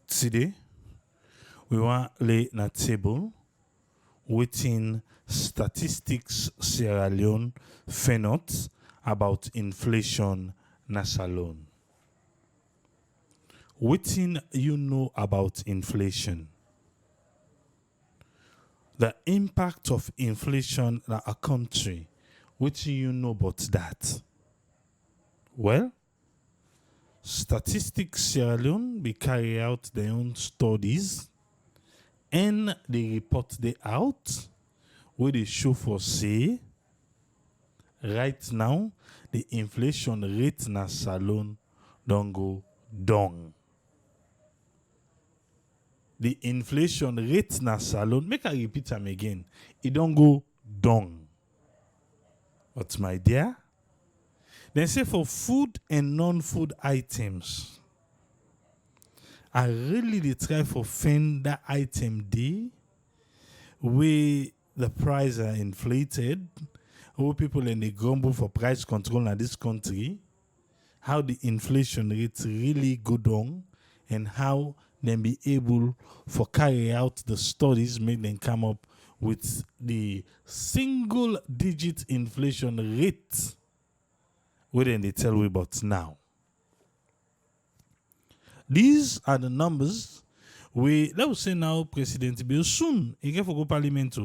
Today, we want to lay on a table within statistics Sierra Leone finance about inflation na salon. Within you know about inflation, the impact of inflation on a country, which you know about that? Well, Statistics Sierra Leone they carry out their own studies and they report they out where they show for say right now the inflation rate na salon don't go down. The inflation rate na salon, make I repeat them again, it don't go down. But my dear, they say for food and non-food items, I really dey try for find that item D where the price are inflated, where people in the grumble for price control in this country, how the inflation rate really go down, and how they be able for carry out the studies, make them come up with the single digit inflation rate. What then they tell we about now? These are the numbers we let's say now presidentbio soon he get for go parliament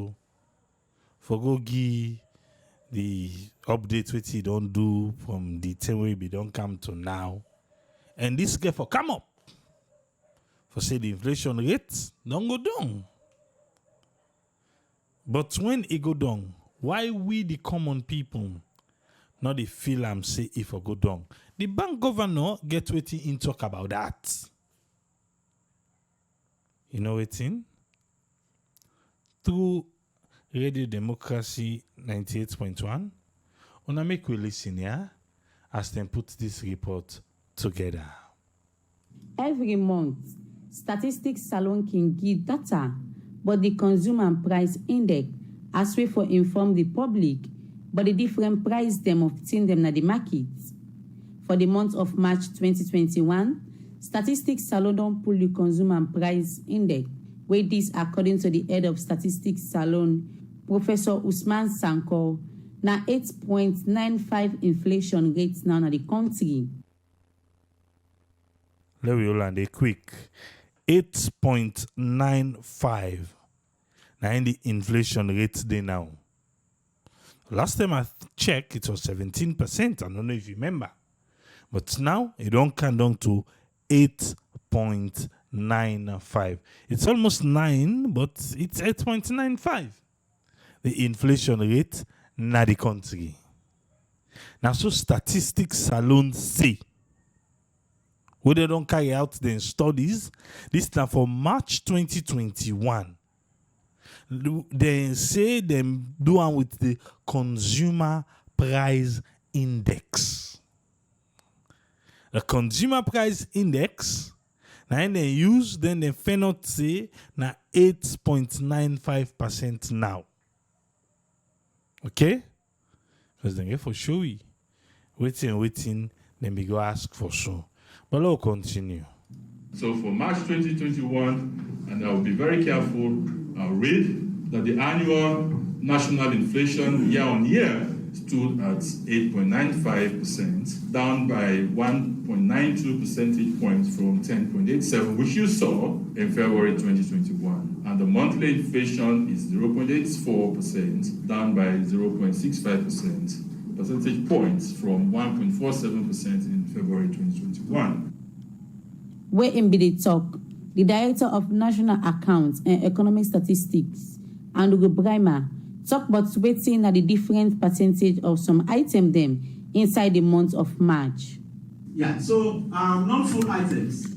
for go give the update which he don't do from the time we don't come to now. And this get for come up for say the inflation rate don't go down. But when it go down, why we the common people not the feel am say if I go down? The bank governor get waiting in talk about that. You know waiting? Through Radio Democracy 98.1, wanna make we listen here as them put this report together. Every month, Statistics Salon can give data, but the Consumer Price Index as way for inform the public, but the different price them of things them na the market. For the month of March 2021, Statistics Salon don't pull the Consumer Price Index, where this according to the head of Statistics Salon, Professor Usman Sanko, na 8.95 inflation rates now in the country. Let me land a quick 8.95. Now in the inflation rate they now. Last time I checked, it was 17%. I don't know if you remember. But now it don't come down to 8.95. It's almost 9, but it's 8.95. The inflation rate na the country. Now so statistics alone say, where they don't carry out their studies, this time for March 2021. They say them do one with the Consumer Price Index. The Consumer Price Index, now they use, then they cannot say na 8.95% now. Okay? Because they get for sure. Waiting, then we go ask for sure. But let's continue. So for March 2021, and I'll be very careful, I'll read that the annual national inflation year on year stood at 8.95%, down by 1.92 percentage points from 10.87, which you saw in February 2021. And the monthly inflation is 0.84%, down by 0.65% percentage points from 1.47% in February 2021. Where in the talk, the Director of National Accounts and Economic Statistics, Andrew Brimer, talk about waiting at the different percentage of some item them inside the month of March. Yeah, so non-food items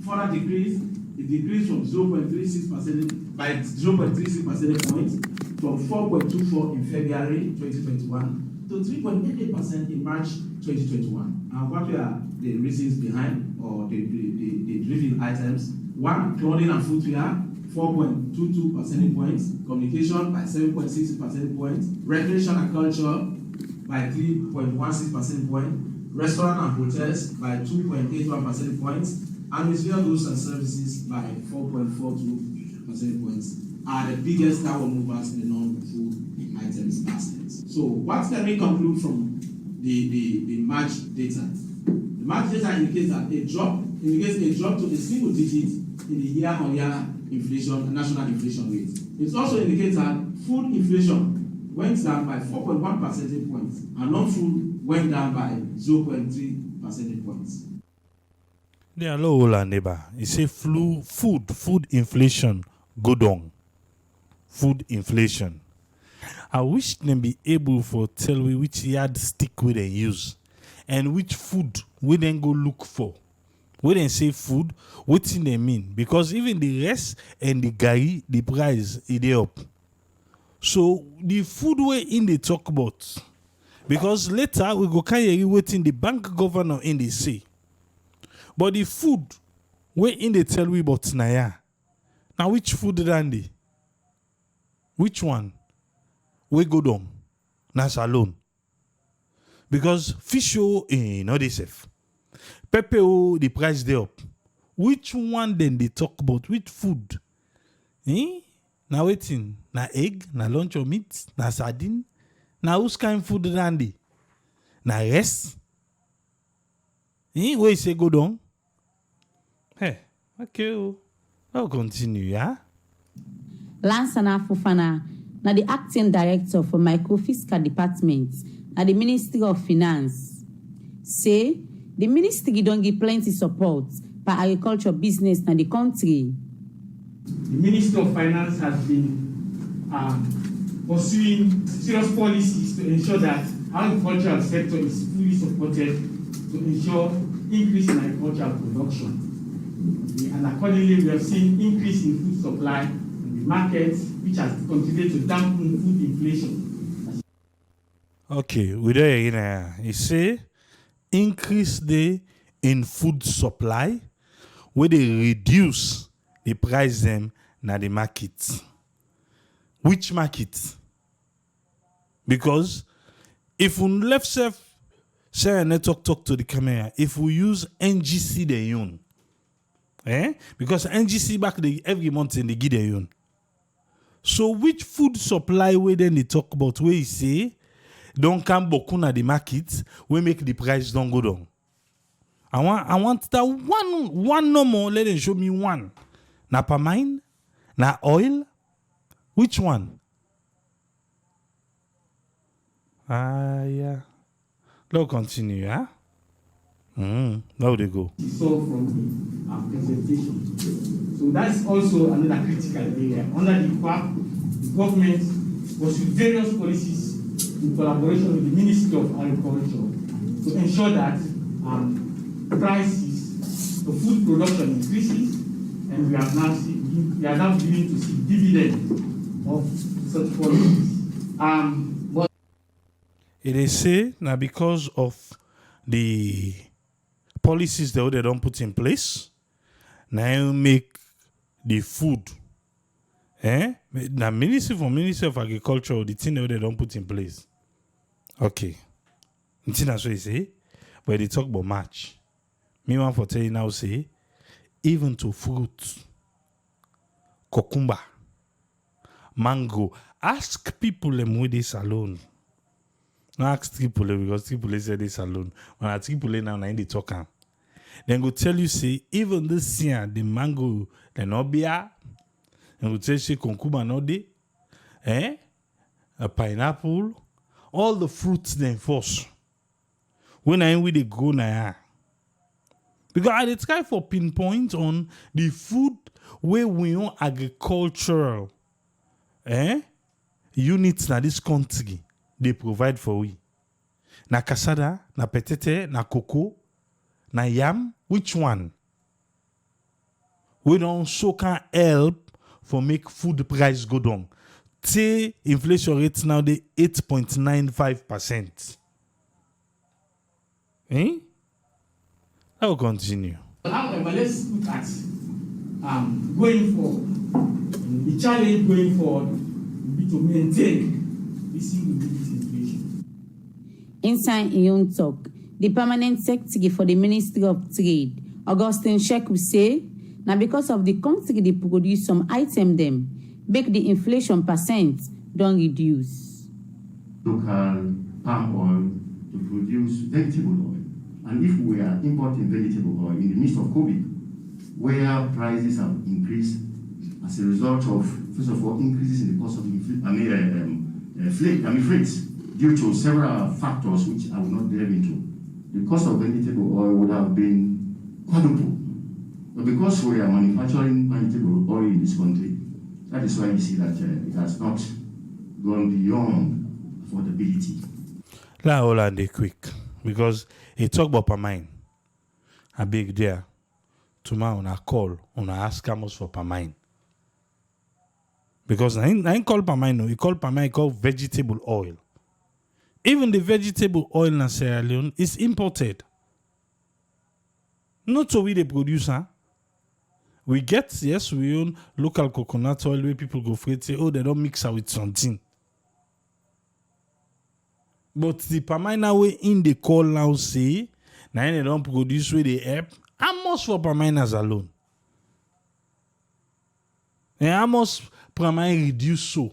further decrease. It decreased from 0.36% by 0.36 percentage points from 4.24 in February 2021 to 3.88% in March 2021. And what are the reasons behind or the driven items? One, clothing and footwear, 4.22 percentage points. Communication by 7.6 percentage points. Recreation and culture by 3.16 percentage points. Restaurant and hotels by 2.81 percentage points. and miscellaneous goods and services by 4.42 percentage points are the biggest downward movers in the non-food items baskets. So what can we conclude from the March data? The March data indicates that a drop to a single digit in the year-on-year inflation, national inflation rate. It also indicates that food inflation went down by 4.1 percentage points, and non-food went down by 0.3 percentage points. They are low, neighbor. You say food inflation go down. Food inflation. I wish them be able to tell me which yardstick we they use and which food we then go look for. We then say food, what in they mean? Because even the rest and the gari, the price is up. So the food we in the talk about, because later we go carry waiting the bank governor in the say. But the food we in the tell we about Naya. Now which food Randy? Which one? We go down. That's alone. Because fish not they safe. Pepper the price they up. Which one then they talk about? Which food? Now waiting. Na egg, na lunch or meat, na sardine. Na whose kind food Randy? Na rest? Where you say go down? Hey, okay. I'll continue, yeah? Lansana Fofana, na the acting director for microfiscal department at the Ministry of Finance, say the ministry don't give plenty support for agriculture business in the country. The Ministry of Finance has been pursuing serious policies to ensure that our agricultural sector is fully supported to ensure increase in agricultural production. And accordingly, we have seen increase in food supply in the markets, which has contributed to dampen food inflation. Okay, we there again. You say increase in food supply, where they reduce the price them na the market. Which market? Because if we left self share and talk to the camera, if we use NGC the yun, because NGC back every month in the give the yun. So which food supply way then they talk about where you say don't come boku na the market, we make the price don't go down. I want that one no more. Let them show me one. Na palmine, na oil. Which one? Yeah. Let's continue, yeah? Now they go. So from the presentation. So that's also another critical area. Under the PAP, the government was with various policies in collaboration with the Ministry of Agriculture to ensure that prices, the food production increases, and we are now beginning to see dividends of such policies. But it is say now because of the policies that they don't put in place, now make the food. The Ministry of Agriculture, the thing that they don't put in place. Okay. That's what you say. But they talk about March. Me want for tell you now say, even to fruit, cucumber, mango. Ask people them with this alone. Not ask triple because triple say this alone. When I triple now in the talk. Then go tell you say even this year the mango they not be and go tell you cucumber not dey, a pineapple, all the fruits then force. When I with the go now. Because I dey try for pinpoint on the food where we own agricultural units na this country they provide for we. Na cassava, na petete, na cocoa, na yam, which one? We don't so can help for make food price go down. Say inflation rate now the 8.95%. I will continue. However, let's look at going forward. The challenge going forward will be to maintain this single-digit inflation. Inside Ion talk, the permanent secretary for the Ministry of Trade, Augustine Sheku say, now because of the country they produce some item them, make the inflation percent don't reduce. Local palm oil to produce vegetable oil. And if we are importing vegetable oil in the midst of COVID, where prices have increased as a result of, first of all, increases in the cost of freights due to several factors which I will not delve into, the cost of vegetable oil would have been quadruple. But because we are manufacturing vegetable oil in this country, that is why you see that it has not gone beyond affordability. Let hold on dey quick, because he talk about per mine. A big there. Tomorrow on a call, on a ask how much for per mine. Because I ain't call per mine, no. He call per mine, he call vegetable oil. Even the vegetable oil in Sierra Leone is imported. Not so we the producer. We get, yes, we own local coconut oil where people go for it, say, oh, they don't mix it with something. But the Pamina way in the call now say, now they don't produce where they help. How much for Paminas alone? And how much Pamina reduce so?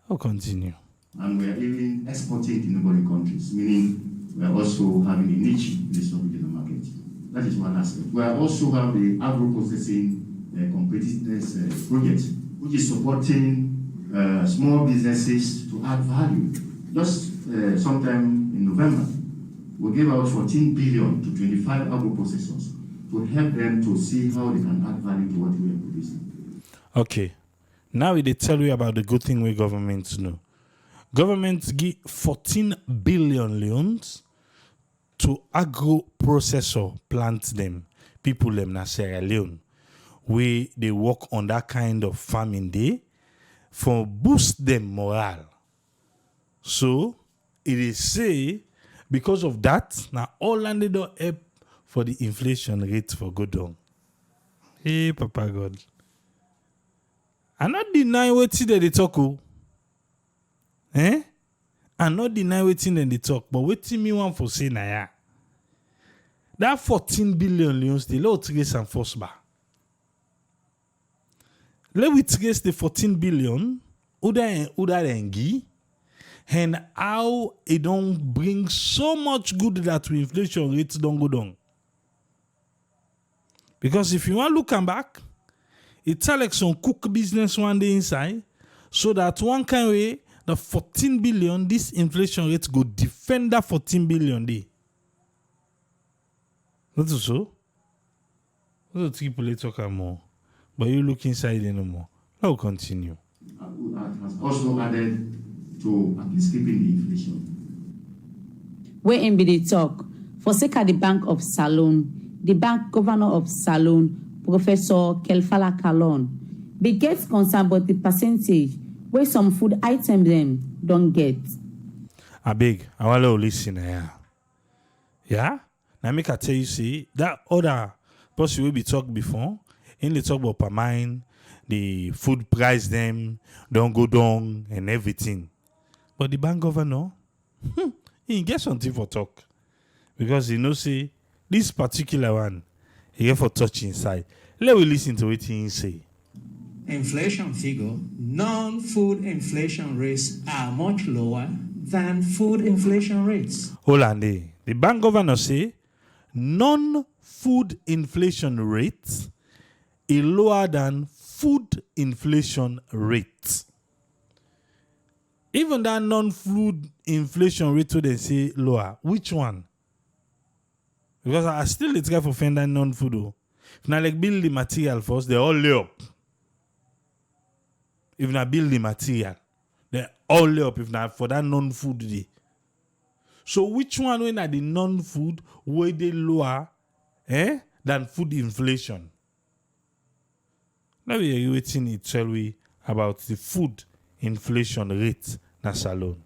I'll continue. And we are even exporting to neighboring countries, meaning we are also having a niche in the regional market. That is one aspect. We are also have the agro-processing competitiveness project, which is supporting small businesses to add value. Just sometime in November, we gave out 14 billion to 25 agro-processors to help them to see how they can add value to what we are producing. Okay. Now they tell you about the good thing we governments know. Governments give 14 billion loans to agro-processor plant them, people them na Sierra Leone, where they work on that kind of farming day for boost them morale. So it is say because of that, now all landed up help for the inflation rate for go down. Hey, Papa God. I not deny what they talk. I not deny what they talk, but what me want for say na that 14 billion loans, the law trace and force bar. Let we trace the 14 billion, Uda Engi, and how it don't bring so much good that inflation rates don't go down. Because if you want to look back, it's like some cook business one day inside, so that one kind way, the 14 billion, this inflation rate go defend that 14 billion day. Not so? What do people talk more? But you look inside anymore. I'll continue. That has also added to at least keeping the inflation. Where in the talk, for sake of the Bank of Salone, the bank governor of Salone, Professor Kelfala Kalon, begets concern about the percentage where some food items them don't get. I beg, I want to listen here. Yeah? Now make I tell you, see, that other person will be talked before, in the talk about per mine, the food price them, don't go down and everything. But the bank governor, he get something for talk. Because he knows, see, this particular one, he get for touch inside. Let me listen to what he say. Inflation figure, non-food inflation rates are much lower than food inflation rates. Hold on there. The bank governor say non-food inflation rates is lower than food inflation rate. Even that non-food inflation rate, so they say lower. Which one? Because I still try to find that non-food. If I like build the material first, they all lay up. If I build the material, they all lay up. If not for that non-food day. So which one when are the non-food where they lower than food inflation? Now we are waiting to tell you about the food inflation rate na Salone.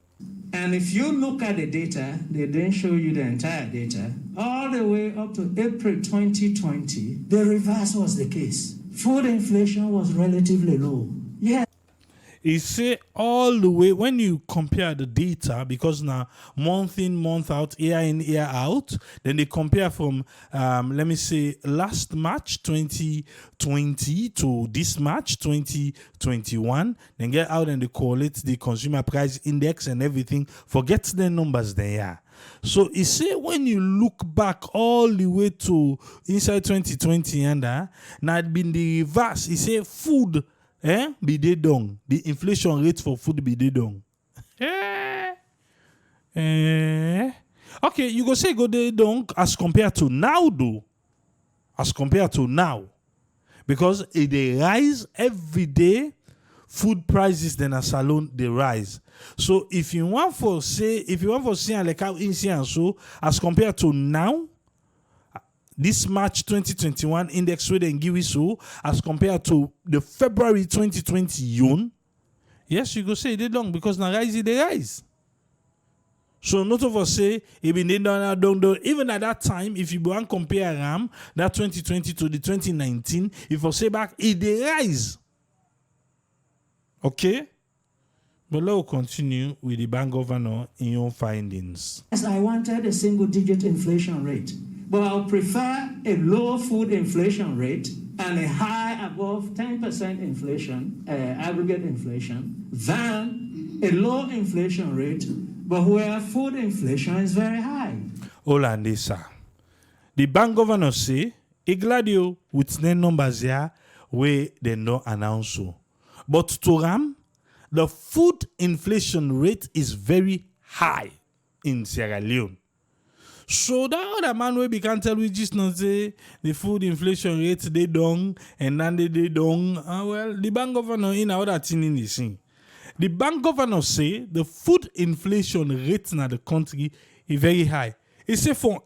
And if you look at the data, they didn't show you the entire data, all the way up to April 2020, the reverse was the case. Food inflation was relatively low. Yeah. It say all the way when you compare the data, because now month in, month out, year in, year out, then they compare from let me say last March 2020 to this March 2021, then get out and they correlate the consumer price index and everything. Forget the numbers there. So it say when you look back all the way to inside 2020 and now it been the reverse. It say food be they down. The inflation rate for food be they down. Okay, you go say go they down as compared to now though. As compared to now. Because if they rise every day, food prices then a salon they rise. So if you want for say like how in so as compared to now, this March 2021 index rate and give it so as compared to the February 2020 June, yes, you go say they don't because now rise they rise. So not of us say it been down. Even at that time, if you want compare that 2020 to the 2019, if I say back it they rise. Okay? But let's continue with the bank governor in your findings. Yes, I wanted a single-digit inflation rate, but I'll prefer a low food inflation rate and a high above 10% inflation, aggregate inflation, than a low inflation rate, but where food inflation is very high. Olande, sir. The bank governor say, Igladio with the numbers here where they don't announce so. But to Ram, the food inflation rate is very high in Sierra Leone. So that other man we can tell we just not say the food inflation rate they down and then they down. Well, the bank governor in our thing in this thing. The bank governor say the food inflation rate in the country is very high. He say for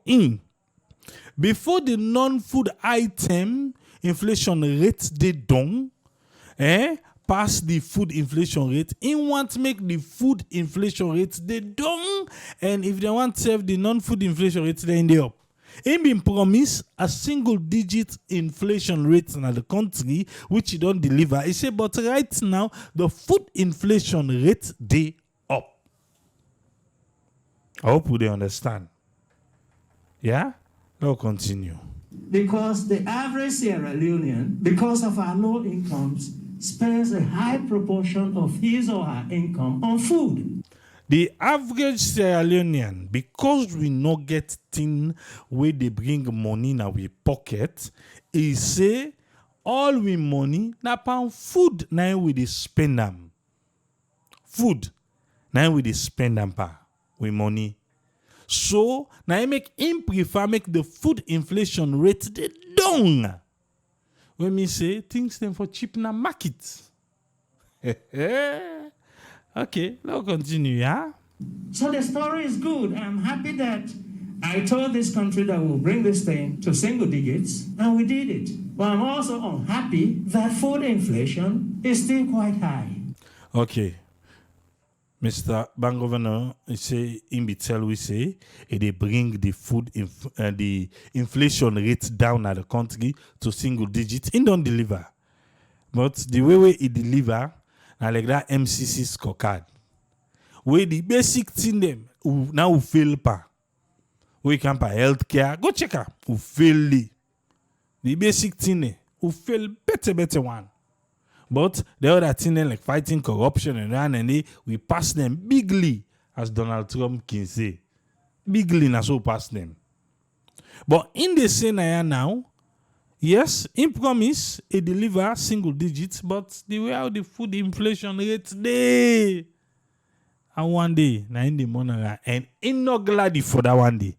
before the non-food item inflation rate they down, pass the food inflation rate, in want to make the food inflation rate they down, and if they want to save the non-food inflation rate, they end up. He been promised a single-digit inflation rate in the country, which he don't deliver. He say, but right now the food inflation rate they up. I hope they understand. Yeah, let's continue. Because the average Sierra Leonean, because of our low incomes, spends a high proportion of his or her income on food. The average Sierra Leonean, because we not get thing where they bring money in our pocket, is say all we money na pound food now we dey spend them. Food now we dey spend them pa with money. So now I make him prefer make the food inflation rate dey down. When me say things them for cheap na market. Okay, let's continue, yeah? So the story is good. I'm happy that I told this country that we'll bring this thing to single digits, and we did it. But I'm also unhappy that food inflation is still quite high. Okay. Mr. Bank Governor, he say in Bitel we say they bring the food the inflation rate down at the country to single digits. He don't deliver. But the way he deliver, like that MCC scorecard, where the basic thing them now we fail pa. We can pay healthcare. Go check out. We fail the basic thing we fail better one. But the other thing like fighting corruption and we pass them bigly, as Donald Trump can say. Bigly na so pass them. But in the scenario now, yes, in promise, it deliver single digits, but the way how the food inflation rate day. And one day, na in the money, and in not glad for that one day.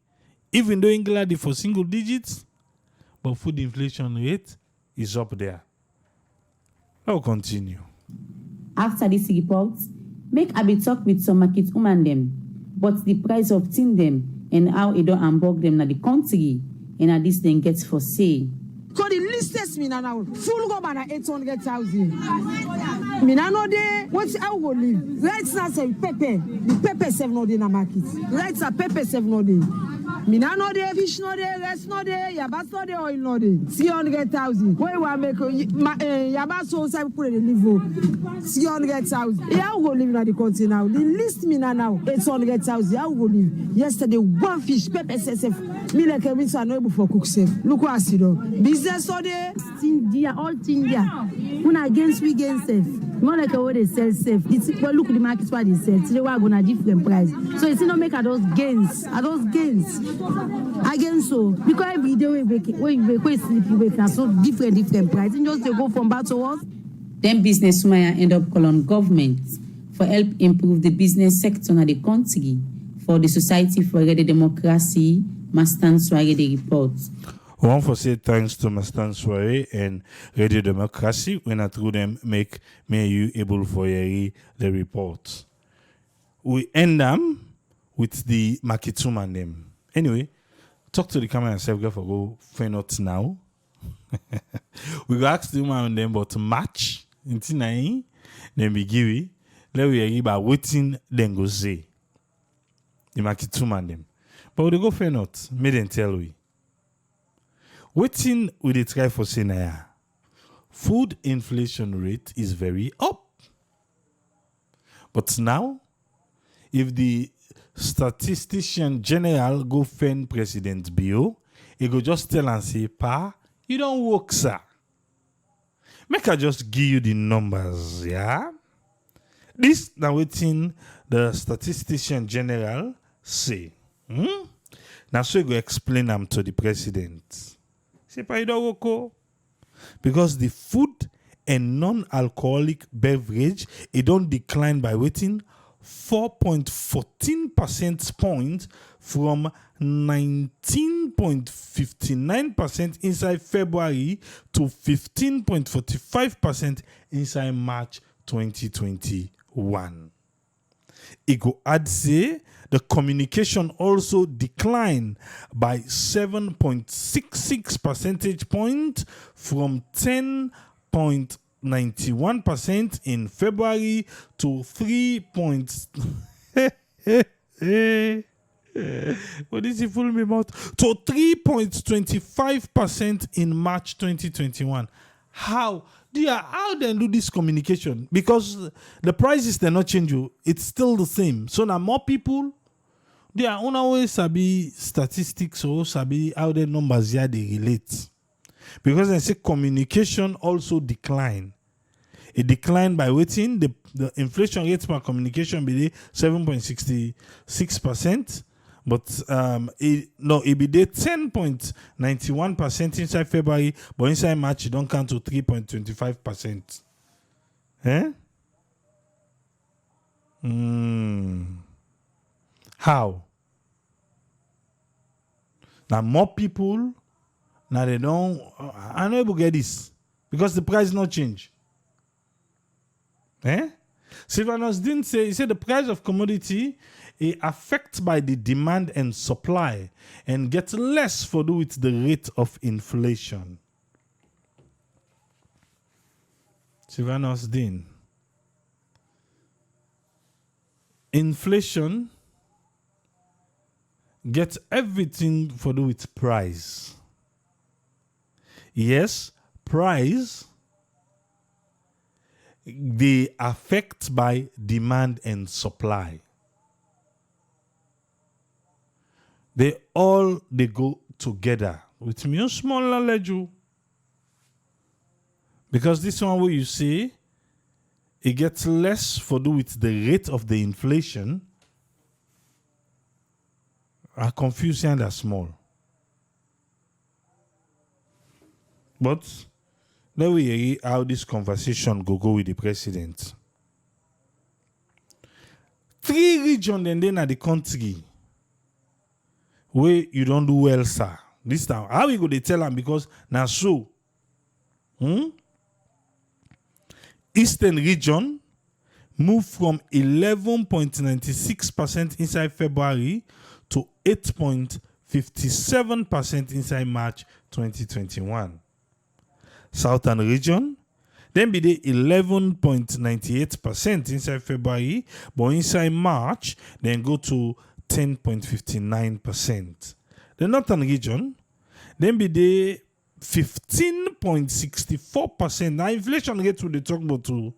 Even though in glad for single digits, but food inflation rate is up there. I'll continue. After this report, make a bit talk with some market woman them, but the price of tin them and how it don't unbog them na the country, and at this thing gets for sale. Because the list me now full go by 800,000. Me now de what I will live. Right now say pepper, the pepper 7 no dey na market. Right now pepper 7 no dey. Mina no dey, fish no dey, rest no dey, yabas no dey, oil no dey. 300,000. Where you want make yabas so say people dey live 300,000. How go live in the country now? The list me now 800,000. How go live? Yesterday one fish pepper SSF. Me like every so no able for cook safe. Look what I see though. Business so dey. India, all India. When against we gain safe. Not like how they sell safe. It's well look the market what they sell. Today we are gonna different price. So it's not make at those gains. At those gains. Again so because every day when you wake sleep you wake now so different price. And just they go from bad to worse. Then businesswoman end up calling government for help improve the business sector in the country for the Society for the Democracy. Mastan Soiree the report. I want to say thanks to Mastan Soiree and Radio Democracy when I through them make me you able for the report. We end them with the Makitsuma name. Anyway, talk to the camera and say we for go find out now. We go ask the woman on them about match in Tinai, then we give it. Let we hear about waiting then go say. The Makitsuma them. But we go find out, me then tell we. Waiting with the try for saying food inflation rate is very up. But now, if the statistician general go find presidentbio, he go just tell and say, "Pa, you don't work, sir." Make I just give you the numbers, yeah? This now waiting the statistician general say. Now so you go explain them to the president. Say, "Pa, you don't work, because the food and non-alcoholic beverage, it don't decline by waiting 4.14% points from 19.59% inside February to 15.45% inside March 2021. It go add say the communication also declined by 7.66 percentage points from 10.91% in February to 3. What is it fool me about? To 3.25% in March 2021. How they do this communication? Because the prices they're not changing, it's still the same. So now more people, they are always sabi statistics or sabi how the numbers here they relate. Because I say communication also decline. It declined by waiting the inflation rate per communication be 7.66%. But it be there 10.91% inside February, but inside March it don't count to 3.25%. How? Now more people now they don't. I know able get this because the price not change. Sylvanus didn't say. He said the price of commodity is affected by the demand and supply and gets less for do with the rate of inflation. Sylvanus Dean. Inflation gets everything for do with price. Yes, price they affect by demand and supply. They go together. With me, small knowledge. Because this one where you see, it gets less for do with the rate of the inflation. Are confusing and are small. But let we hear how this conversation go with the president. 3 regions and then at the country where you don't do well, sir. This time, how we go to tell them? Because now so. Eastern region moved from 11.96% inside February to 8.57% inside March 2021. Southern region, then be the 11.98% inside February, but inside March, then go to 10.59%. the northern region, then be the 15.64%. Now inflation rate we dey talk about too,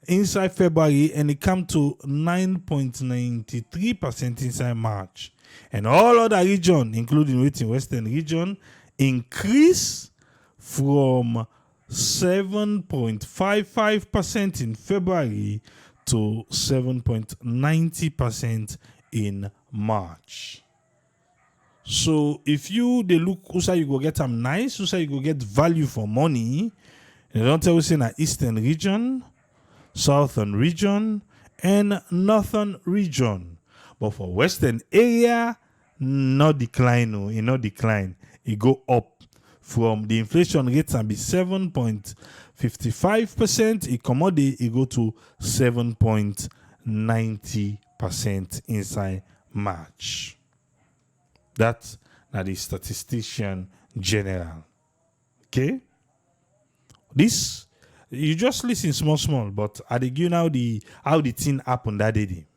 inside February, and it come to 9.93% inside March. And all other region, including Western region, increase from 7.55% in February to 7.90% in March. So if you they look who say you go get them nice, who say you go get value for money, they don't tell us in the Eastern region, Southern region, and Northern region. But for Western area, no decline, it no decline. It go up from the inflation rate and be 7.55%. It commodity, it go to 7.90% inside March. That's the statistician general. Okay? This, you just listen small, but I give you now how the thing happened that day.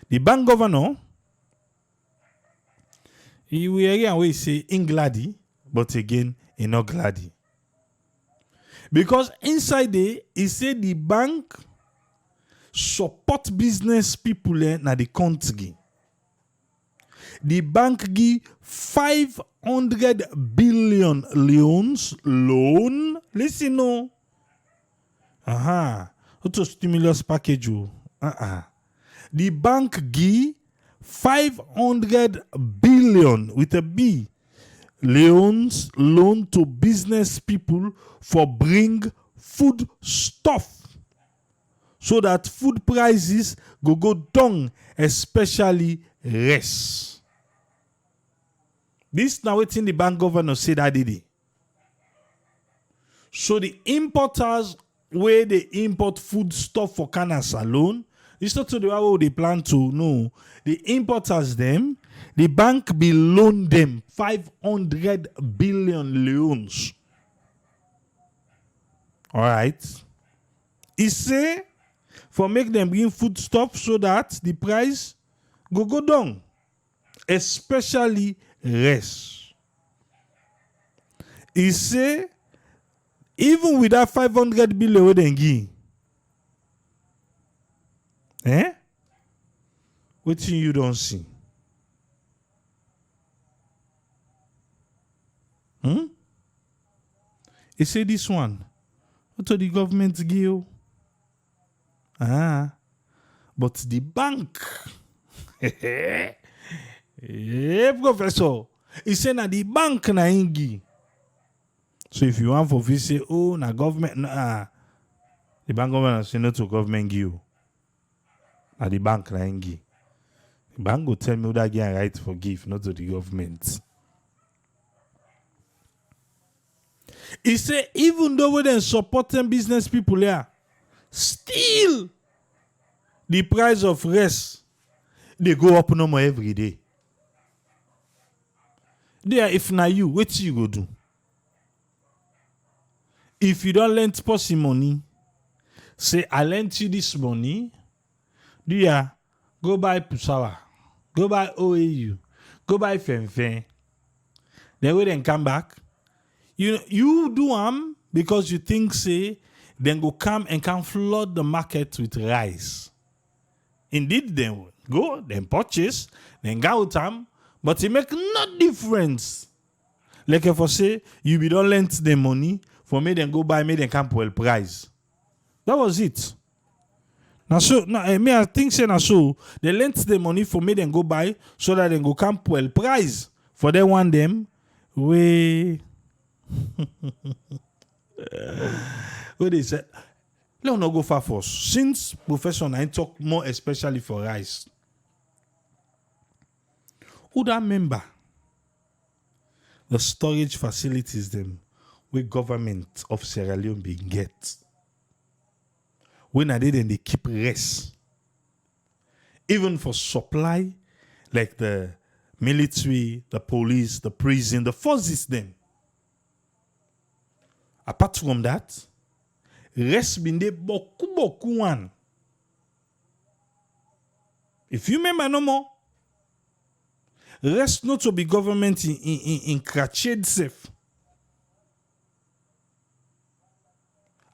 The bank governor, he will again say in glady, but again, he not glady. Because inside there, he said the bank support business people na the country. The bank give 500 billion loan. Listen, no. What a stimulus package. The bank give 500 billion with a B loan to business people for bring food stuff so that food prices go down, especially rice. This now waiting the bank governor said that did. So the importers where they import food stuff for Canas alone, it's not to the way they plan to know. The importers them, the bank be loan them 500 billion loans. All right. He say for make them bring food stuff so that the price go down, especially rice. He say even with that 500 billion we then give, what thing you don't see? He say this one, what do the government give? But the bank, professor, he say na the bank na ingi. So if you want for visit, na government, the bank government say no to government give. Na the bank na ingi. The bank go tell me that get right for give, not to the government. He say even though we then supporting business people here, still the price of rice they go up no more every day. There, if na you, what you go do? If you don't lend person money, say I lend you this money, go buy Pusawa, go buy OAU, go buy Fenfen. Then we then come back. You do them because you think say then go come and can flood the market with rice. Indeed, then go, then purchase, then go out them, but it make no difference. Like if I say you be don't lend the money for me, then go buy me, then come well price. That was it. Now so I think say now so they lent the money for me, then go buy so that then go come well price for they want them we. What they said, let us not go far first. Since Professor Nine talk more especially for rice, who that member the storage facilities them where government of Sierra Leone being get when I did then they keep rice even for supply like the military, the police, the prison, the forces them. Apart from that, rest been there boku one. If you remember no more, rest not to be government in crached safe.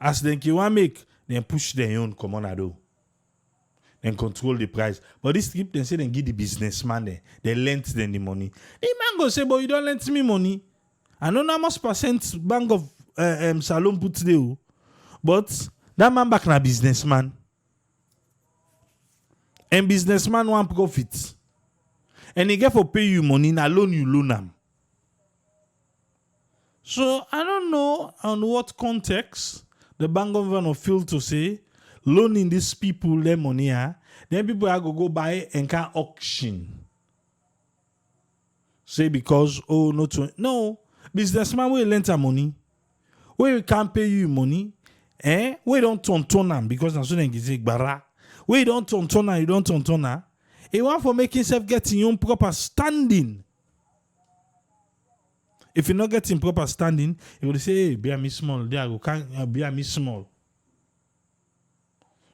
As they can make, then push their own common ado. Then control the price. But this trip, they say they give the businessman there. They lent them the money. The man go say, but you don't lend me money. I know how much percent Bank of Salon put there. But that man back na businessman. And businessman want profit. And he get for pay you money, na loan you loan him. So I don't know on what context the bank governor feel to say loaning these people their money, then people are go buy and can auction. Say because no businessman will lend her money. We can't pay you money. We don't turn them because that's what they say bara. We don't turn her, you don't turn her. He want for make himself get in your proper standing. If you not get in proper standing, he will say, hey, be a me small. There go can't be a me small.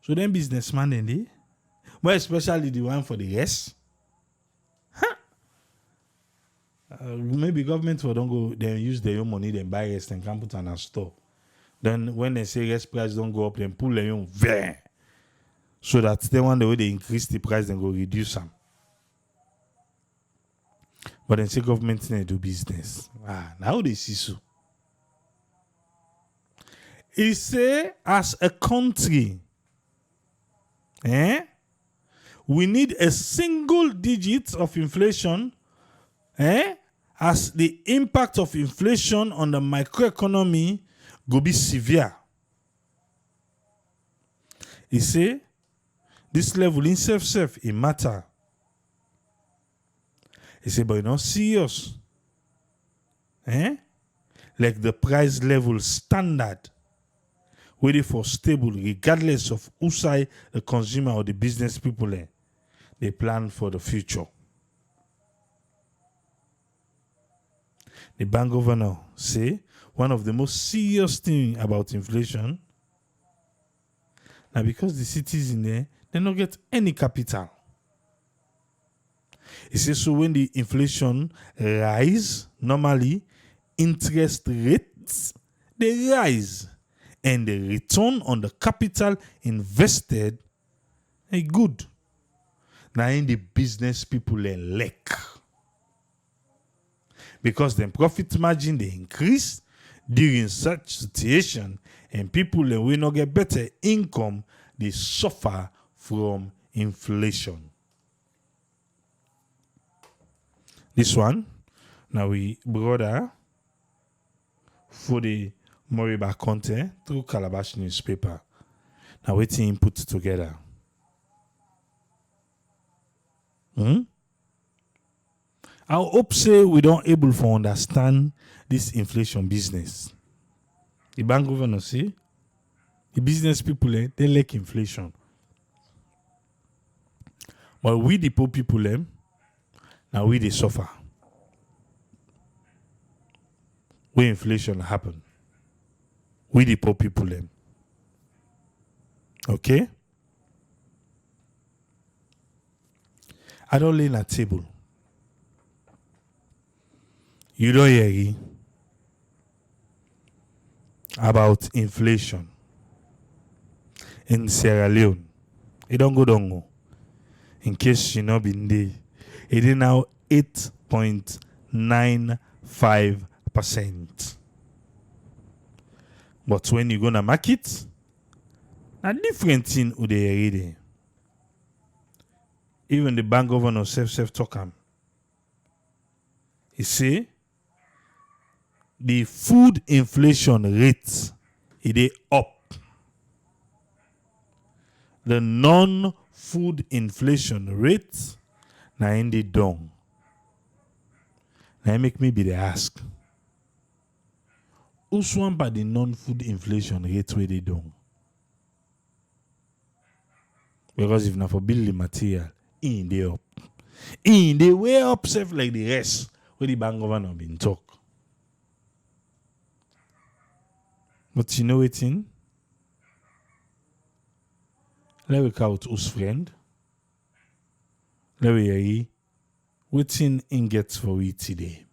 So then businessman then they, but especially the one for the rest. Maybe government will don't go, then use their own money, then buy rest and can put on a store. Then when they say rest price don't go up, then pull their own there. So that then one the way they increase the price, then go reduce them. But then say government need to do business. Now they see so. He say as a country, we need a single digit of inflation, as the impact of inflation on the microeconomy go be severe. He say this level in self it matter. He say, but you know, serious. Like the price level standard, waiting for stable, regardless of who side the consumer or the business people they plan for the future. The bank governor say one of the most serious things about inflation now because the cities in there, they don't get any capital. He says so when the inflation rise, normally interest rates they rise and the return on the capital invested is good. Now in the business people they lack. Because the profit margin they increase during such situation and people that will not get better income, they suffer from inflation. This one, now we brother for the Moriba Conte through Calabash newspaper. Now waiting put together. I hope say we don't able to understand this inflation business. The bank governor say the business people they like inflation. But we the poor people now we they suffer. When inflation happen. We the poor people Okay? I don't lay on a table. You don't hear about inflation in Sierra Leone. It don't go down. In case you not been there, it is now 8.95%. But when you go to market, a different thing would they read. Even the bank governor self talk him. He say the food inflation rate it is up. The non-food inflation rate now in the down. Now make me be the ask. Who's one by the non-food inflation rate where they down? Because if not for building material, in the up. In the way up safe like the rest where the bank governor been talk. But you know it in? Let me count who's friend. Let me hear Waiting in gets for we today.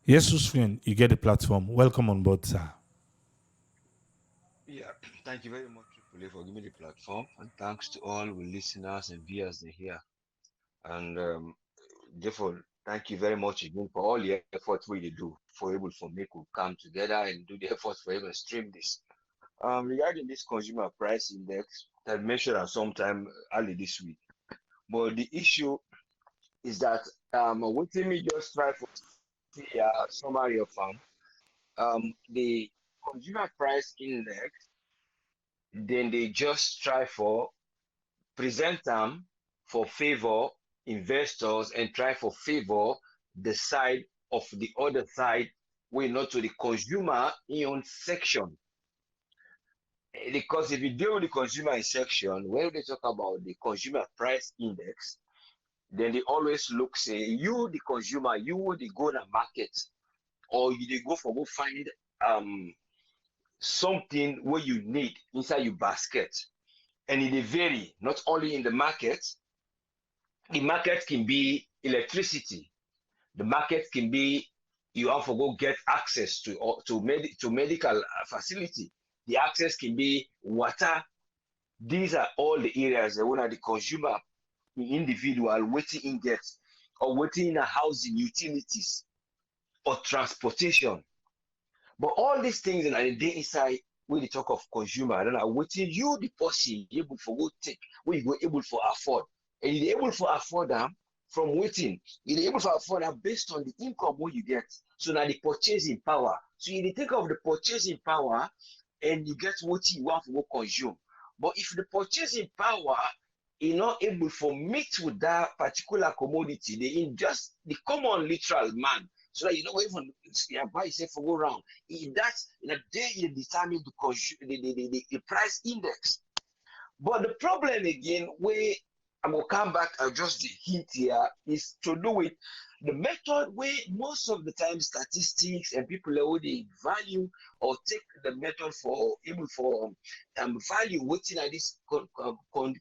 Jesus friend, you get the platform. Welcome on board, sir. Yeah, thank you very much, Triple A, for giving me the platform, and thanks to all the listeners and viewers that here. And therefore, thank you very much again for all the efforts we do for able for me to come together and do the efforts for even stream this. Regarding this consumer price index, I mentioned at some time early this week, but the issue is that what me just try for the summary of the consumer price index, then they just try for present them for favor investors and try for favor the side of the other side, way not to the consumer in own section. Because if you deal with the consumer section, when they talk about the consumer price index, then they always look, say, you, the consumer, you, they go to the market, or you they go for go find something where you need inside your basket. And it vary, not only in the market can be electricity, the market can be you have to go get access to medical facility, the access can be water. These are all the areas that when the consumer, the individual waiting in gets, or waiting in a housing, utilities, or transportation. But all these things in the day inside when they talk of consumer, then are waiting you the person able for go take, where you go able for afford. And you're able for afford them from waiting. You're able for afford them based on the income what you get. So now the purchasing power. So you think of the purchasing power and you get what you want to go consume. But if the purchasing power is not able for meet with that particular commodity, they in just the common literal man. So that you don't even buy yourself for go around. That's in a day you determine the price index. But the problem again, where I'm gonna come back and just the hint here is to do with the method where most of the time statistics and people who they value or take the method for able for value waiting at this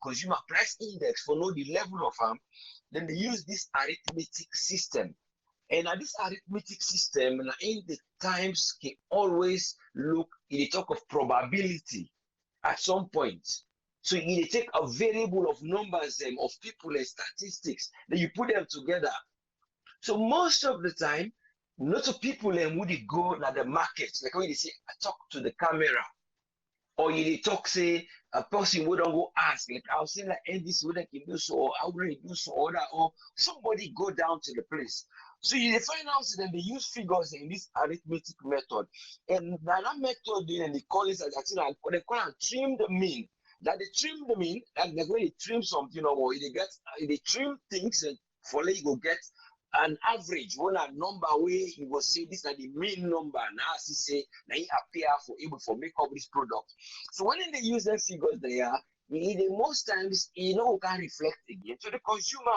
consumer price index for know the level of then they use this arithmetic system. And at this arithmetic system, in the times can always look in the talk of probability at some point. So you take a variable of numbers of people and statistics, then you put them together. So most of the time, lots of people would go to the market, like when they say, I talk to the camera, or you talk, say, a person wouldn't go ask, like I was saying like, and this wouldn't do so, or I wouldn't do so, or that, or somebody go down to the place. So you find out that they use figures in this arithmetic method. And that method, then they call it, they call it trim the mean. That they trim the mean, and like when they trim something or they trim things and for you go get an average, when a number where you will say this is the mean number, now I say now you appear for able for make up this product. So when they use the figures there, most times can reflect again to the consumer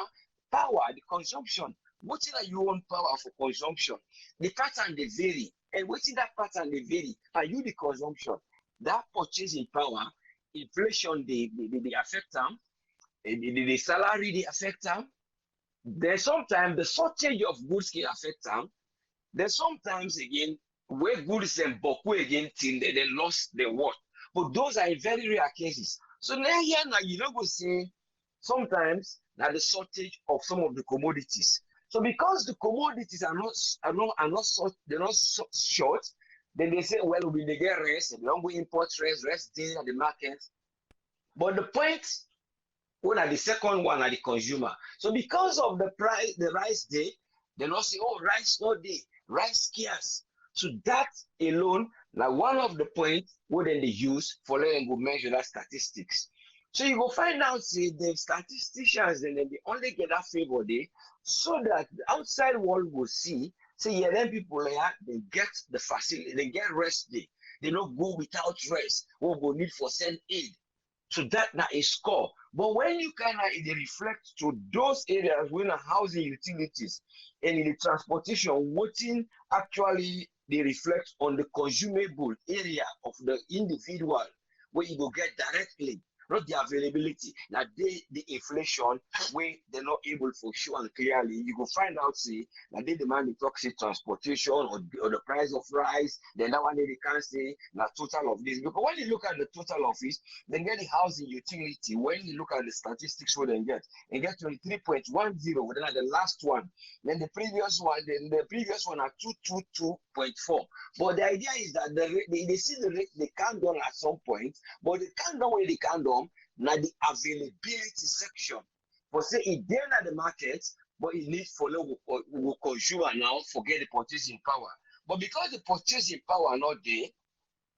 power, the consumption. What is that you want power for consumption? The pattern they vary. And what is that pattern they vary? Are you the consumption? That purchasing power, inflation they affect them, the salary they affect them. Then sometimes the shortage of goods can affect them. Then sometimes again, where goods and boku again till they lost their worth. But those are in very rare cases. So now here now you know go say sometimes now the shortage of some of the commodities. So because the commodities are not short, then they say, well, we they get rest, and we don't go import rest there at the market. But the point, when are the second one are the consumer. So because of the price, the rice day, they not say, oh, rice no day, rice scarce. So that alone, now one of the points what then they use for letting go measure that statistics. So you go find out, say, the statisticians, and then they only get that favor day, so that the outside world will see, say, yeah, then people like they get the facility, they get rest day. They don't go without rest. What will need for send aid. So that now is score. But when you kind of they reflect to those areas when the housing utilities and in the transportation, waiting actually they reflect on the consumable area of the individual where you go get directly. not the availability. Now the inflation where they're not able for sure and clearly, you go find out say that they demand the toxic transportation or the price of rice, then that one they can't say the total of this. Because when you look at the total of it, then get the housing utility. When you look at the statistics what they get 23.10, then at the last one, then the previous one at 222.4. But the idea is that they see the rate they can down at some point, but they can't down where they can down now the availability section. For say it then at the market, but it needs for local consumer now forget the purchasing power. But because the purchasing power are not there,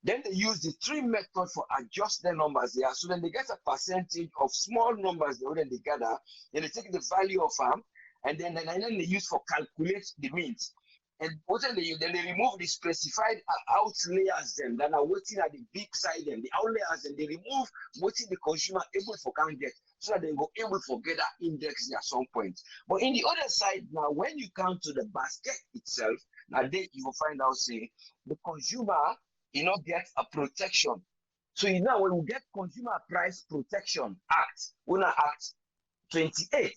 then they use the three methods for adjust the numbers there. So then they get a percentage of small numbers then they gather, then they take the value of them, and then they use for calculate the means. And what then they remove the specified outliers them that are waiting at the big side them, the outliers, and they remove what the consumer able for can get, so that they go able to get that index at some point. But in the other side now, when you come to the basket itself, now then you will find out say the consumer get a protection. So when we get Consumer Price Protection Act, we now Act 28.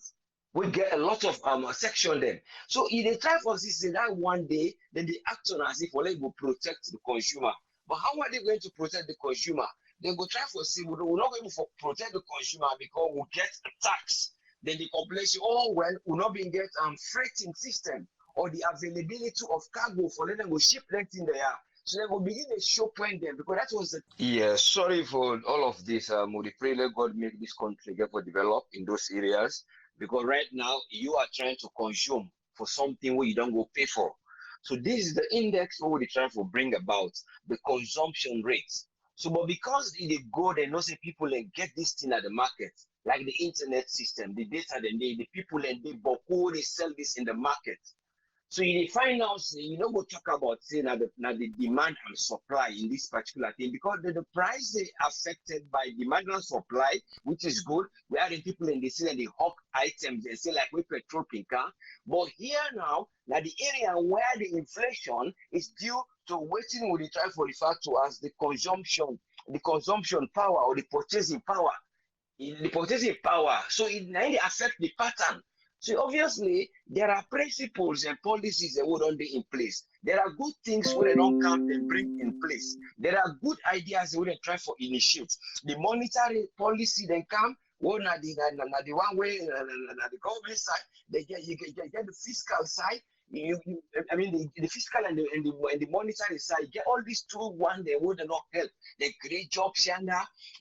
We get a lot of section then. So if they try for this, that one day, then they act on as if they will protect the consumer. But how are they going to protect the consumer? They go try for say we're not going to protect the consumer because we'll get a tax. Then they complain, we're not being get freighting system or the availability of cargo for them to ship them in there. So they will begin to show point them because that was the sorry for all of this. We pray let God make this country get for develop in those areas. Because right now you are trying to consume for something where you don't go pay for. So this is the index where we're trying to bring about the consumption rates. So, but because they go, they know say people and get this thing at the market, like the internet system, the data, the people and they sell this in the market. So you find out, you don't go talk about say now the demand and supply in this particular thing because the price is affected by demand and supply, which is good. We are the people in the city and the hawk items they say like we petrol pinka. But here now the area where the inflation is due to waiting we try to refer to as the consumption power or the purchasing power. The purchasing power. So it now affect the pattern. So obviously, there are principles and policies that would be in place. There are good things where they don't come and bring in place. There are good ideas where they try to initiate. The monetary policy then come, the one way, the government side, you get the fiscal side. The fiscal and the monetary side, get all these two one they would not help. They create jobs and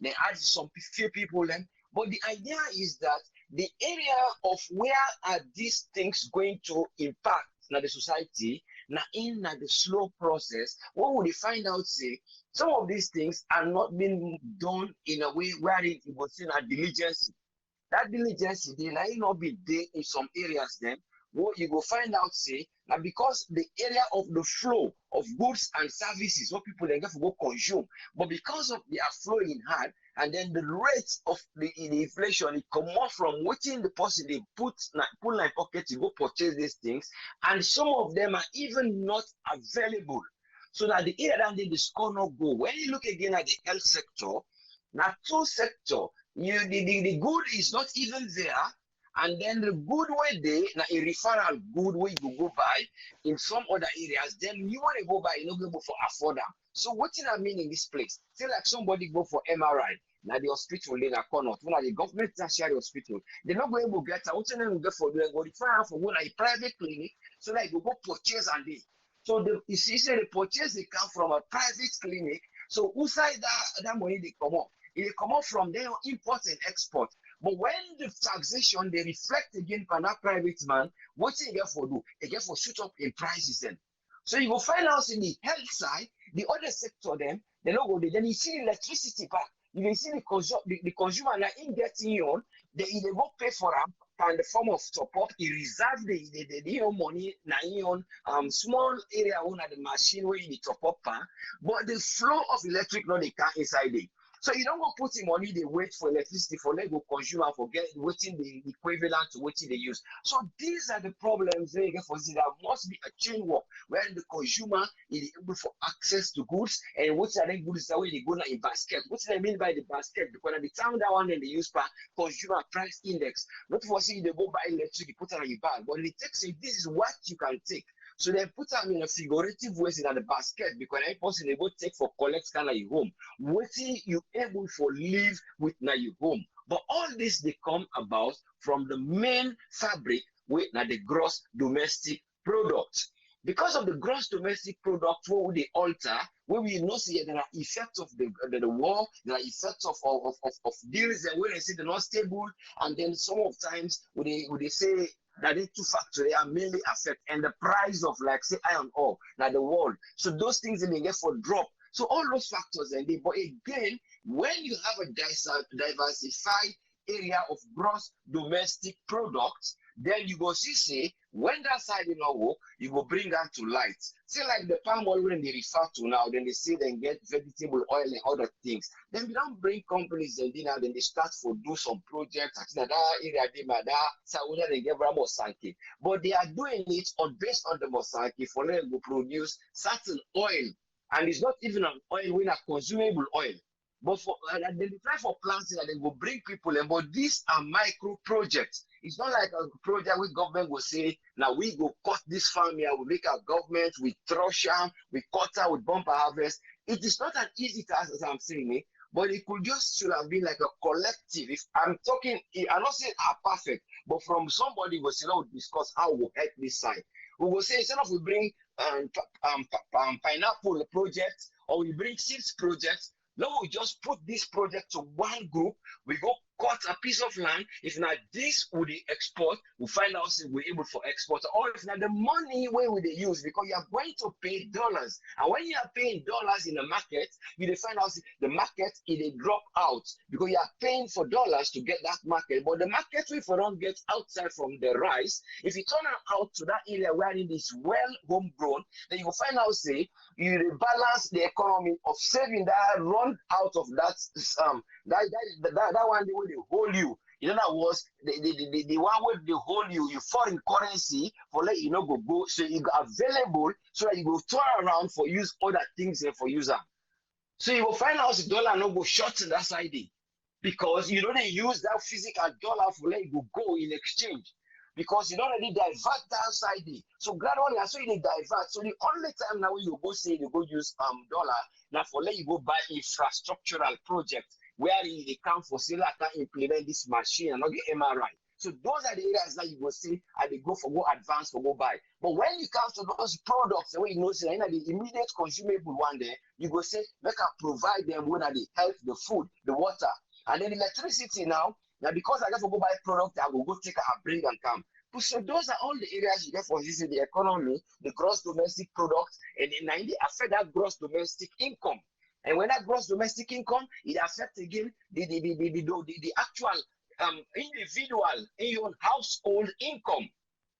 they add some few people in. But the idea is that the area of where are these things going to impact the society, in the slow process, what would they find out say some of these things are not being done in a way where it was in a diligence. That diligence they might not be there in some areas then. What you go find out say now because the area of the flow of goods and services what people then get to go consume, but because of they are flowing hard, and then the rate of the inflation it come off from waiting the person they pull in my pocket to go purchase these things, and some of them are even not available. So that the area that the score not go. When you look again at the health sector, now two sector, the good is not even there. And then the good way they now a referral good way you go buy in some other areas, then you want to go buy, you don't go for afford them. So what do I mean in this place? Say like somebody go for MRI, now the hospital in a corner, when the government tertiary hospital, they're not going to get what you go for they go refer for one a private clinic, so like you go purchase and they. So you see the purchase they come from a private clinic. So who side that money they come up? It come up from their import and export. But when the taxation they reflect again for that private man, what they get for do? They get for shoot up in prices then. So you will find out in the health side, the other sector them, they don't go there. Then you see the electricity back. You can see the consumer now in getting on, they go pay for them in the form of support. He reserve the money now on small area on the machine where you top up, but the flow of electric no they can't inside it. So you don't go put in money, they wait for electricity for let go consumer for get waiting the equivalent to what they use. So these are the problems they get for this. There must be a chain work where the consumer is able for access to goods, and what are the goods that way they go in basket. What do I mean by the basket? Because at the time that one they use per consumer price index, not for saying they go buy electric, you put it on your bag, but they take say this is what you can take. So they put them in a figurative way in the basket because any person they go take for collect kind of your home. Waiting you able for live with na your home. But all this they come about from the main fabric with na the gross domestic product. Because of the gross domestic product, what would they alter? Where we know see there are effects of the war, there are effects of deals and where they say they're not stable, and then some of times would they say that these two factors are mainly affect and the price of like say iron ore, like the world. So those things they get for drop. So all those factors and they, but again, when you have a diversified area of gross domestic products, then you go see say when that side in not work, you go bring that to light. Say like the palm oil when they refer to now, then they say then get vegetable oil and other things. Then we don't bring companies and then they start for do some projects. That area they get very Mosanke. But they are doing it on based on the Mosanke for them to produce certain oil. And it's not even an oil when a consumable oil. But for they try for planting and they will bring people in. But these are micro projects. It's not like a project where government will say, now we go cut this farm here, we make our government, we thrush them, we cut out with bumper harvest. It is not an easy task as I'm saying it, but it could just should have been like a collective. If I'm talking, I'm not saying are perfect, but from somebody will say, we'll discuss how we'll help this side. We will say instead of we bring pineapple project or we bring seeds projects, now we just put this project to one group. We go cut a piece of land. If not this would the export, we find out if we're able for export. Or if not the money where would they use because you are going to pay dollars. And when you are paying dollars in the market, you find out the market it drop out because you are paying for dollars to get that market. But the market if you don't get outside from the rice, if you turn out to that area where it is well homegrown, then you will find out say you rebalance the economy of saving that run out of that that one they will hold you. In other words, the one where they hold you foreign currency for let you know go so you got available so that you go turn around for use other things and for user. So you will find out the dollar no go short in that side because you don't use that physical dollar for let you go in exchange. Because you don't really divert that side. So gradually, so you divert. So the only time now you go say you go use dollar, now for let you go buy infrastructural project where they come for say like implement this machine and not get MRI. So those are the areas that you go see and they go advance for go buy. But when you come to those products, the way you know say the immediate consumable one there, you go say make I provide them when they help the food, the water, and then electricity now. Now, because I got to go buy product, I will go take a bring and come. So those are all the areas you get for this the economy, the gross domestic product, and then they affect that gross domestic income. And when that gross domestic income, it affects again the actual individual in your household income.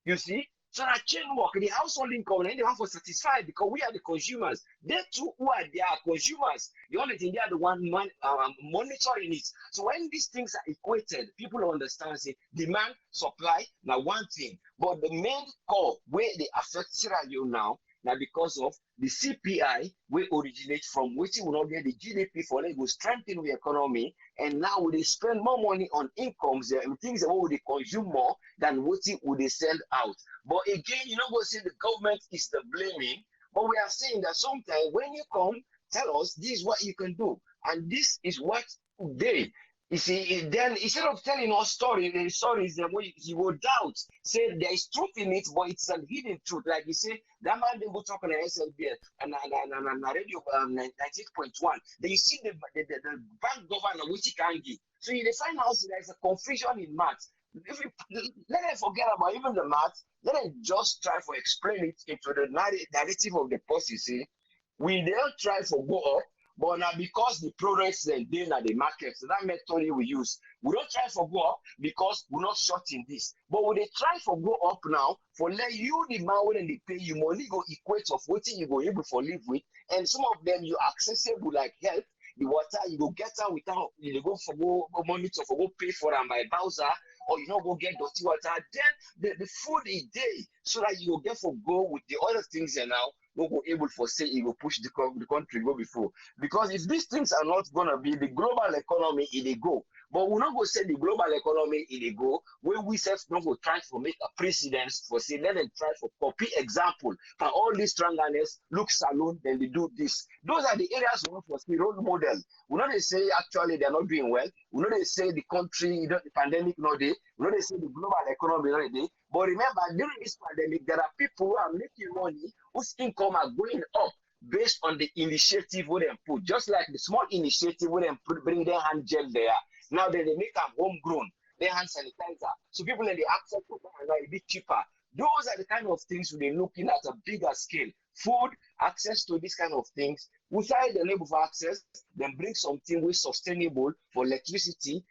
You see? So that chain work, the household income, and they have to satisfy because we are the consumers. They too who are their consumers. The only thing they are the one monitoring it. So when these things are equated, people understand say demand, supply, now one thing. But the main core where they affect Sierra Leone now because of the CPI we originate from which will not get the GDP for it will strengthen the economy, and now will they spend more money on incomes and things that will they consume more than what would they send out. But again, you know what say the government is the blaming, but we are saying that sometimes when you come, tell us this is what you can do, and this is what they. You see, then instead of telling us stories that you will doubt, say there is truth in it, but it's a hidden truth. Like you say, that man they go talk on the SLB and radio 98.1. Then you see the bank governor which he can give. So you find out there's a confusion in maths. If you let them forget about even the maths, let them just try to explain it into the narrative of the post. You see, we don't try to go up. But now because the products then deal at the market, so that method we use. We don't try for go up because we're not short in this. But when they try for go up now, for let you the man when they pay you money go equate of what you go able for live with, and some of them you accessible like health, the water you go get am without you go for go monitor for go pay for am by Bowser, or you no go get dirty water. Then the food is there so that you go get for go with the other things and now no go able for say it will push the country go before. Because if these things are not gonna be the global economy, it go. But we're not going to say the global economy in a go where we self not go try to make a precedence for say let them try to copy example for all these strangerness, look salon, then they do this. Those are the areas we want for see role model. We know they say actually they're not doing well. We know they say the country, the pandemic not there. We know they say the global economy not there. But remember, during this pandemic, there are people who are making money whose income are going up based on the initiative we them put. Just like the small initiative we them put, bring their hand gel there. Now they make them homegrown, their hand sanitizer. So people in the access to are a bit cheaper. Those are the kind of things we're looking at a bigger scale. Food, access to these kind of things. We try the level of access, then bring something with sustainable for electricity,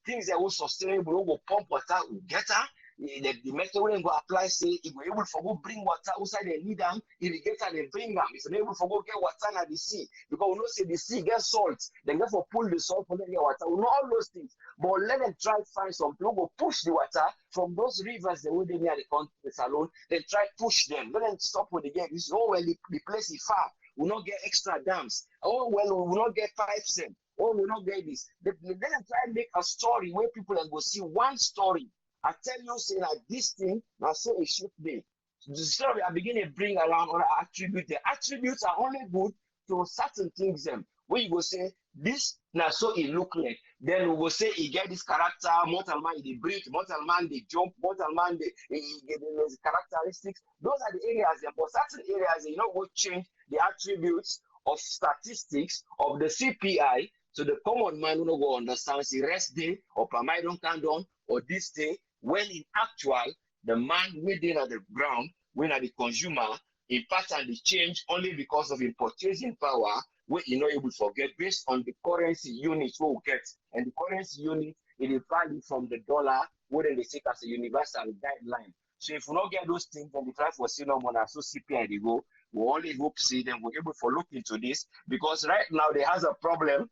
things that were sustainable, will pump water, will get her. The method when go apply say if we're able for go bring water outside they need them, irrigator they bring them. If we're able for go get water at the sea, because we know say the sea get salt, then get for pull the salt for them get water. We know all those things, but let them try to find some people go push the water from those rivers the way they near the country the salon, then try push them. Let them stop with the game. This oh well the place is far. We not get extra dams. Oh well we will not get pipes in. Oh we not get this. Let them try and make a story where people can go see one story. I tell you, say like this thing, now so it should be. The story I begin to bring around other attributes. The attributes are only good to certain things. Them where you go say this now so it look like. Then we will say he get this character. Mortal man they breathe. Mortal man they jump. Mortal man they get those characteristics. Those are the areas. But certain areas you know what change the attributes of statistics of the CPI. So the common man who no go understand the rest day or Pamai can done or this day. When in actual, the man within at the ground, when at the consumer, in pattern the change only because of his purchasing power, where you know able to forget based on the currency units we get. And the currency unit it is value from the dollar, where they take as a universal guideline. So if we not get those things, then we try for see no more so CPI they go. We only hope see them we're able to look into this because right now there has a problem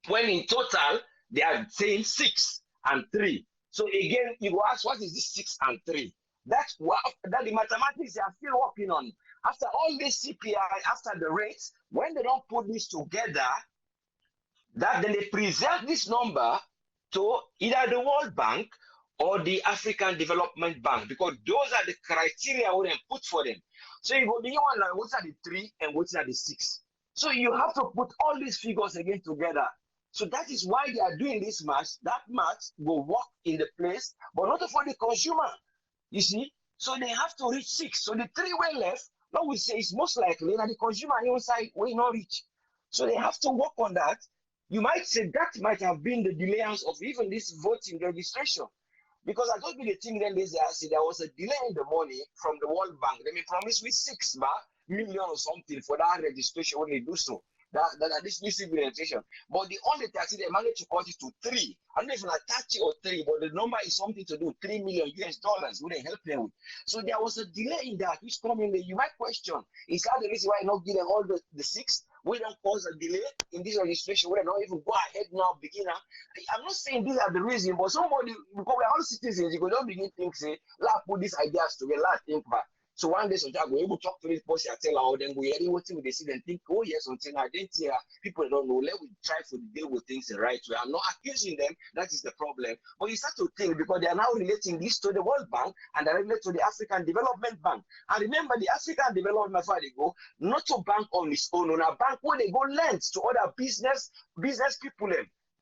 when in total they are saying 6 and 3. So again, you will ask, what is this 6 and 3? That's what that the mathematics they are still working on. After all this CPI, after the rates, when they don't put this together, that then they present this number to either the World Bank or the African Development Bank, because those are the criteria we put for them. So you go, the one like what are the 3 and what are the 6? So you have to put all these figures again together. So that is why they are doing this match. That match will work in the place, but not for the consumer. You see? So they have to reach 6. So the 3 way left, now we say it's most likely that the consumer inside will not reach. So they have to work on that. You might say that might have been the delayance of even this voting registration. Because I don't really think then there was a delay in the money from the World Bank. They may promise me 6 million or something for that registration when they do so. That this new civil registration. But the only tax they managed to cut it to 3. I don't know if it's 30 or 3, but the number is something to do $3 million US would they help them with. So there was a delay in that, which coming there. You might question, is that the reason why not give them all the 6? We don't cause a delay in this registration, we don't even go ahead now, beginner. I'm not saying these are the reason, but somebody, because we're all citizens, you don't begin to think, say, let's put these ideas together, let's think back. So one day, sometimes we able to talk to this person, I tell how then we hear what they see, then think, oh yes, something I didn't hear. People don't know. Let we try to deal with things the right way. I'm not accusing them. That is the problem. But you start to think because they are now relating this to the World Bank and they relate to the African Development Bank. And remember, the African Development Bank, they go not to bank on its own, on a bank where they go lend to other business people.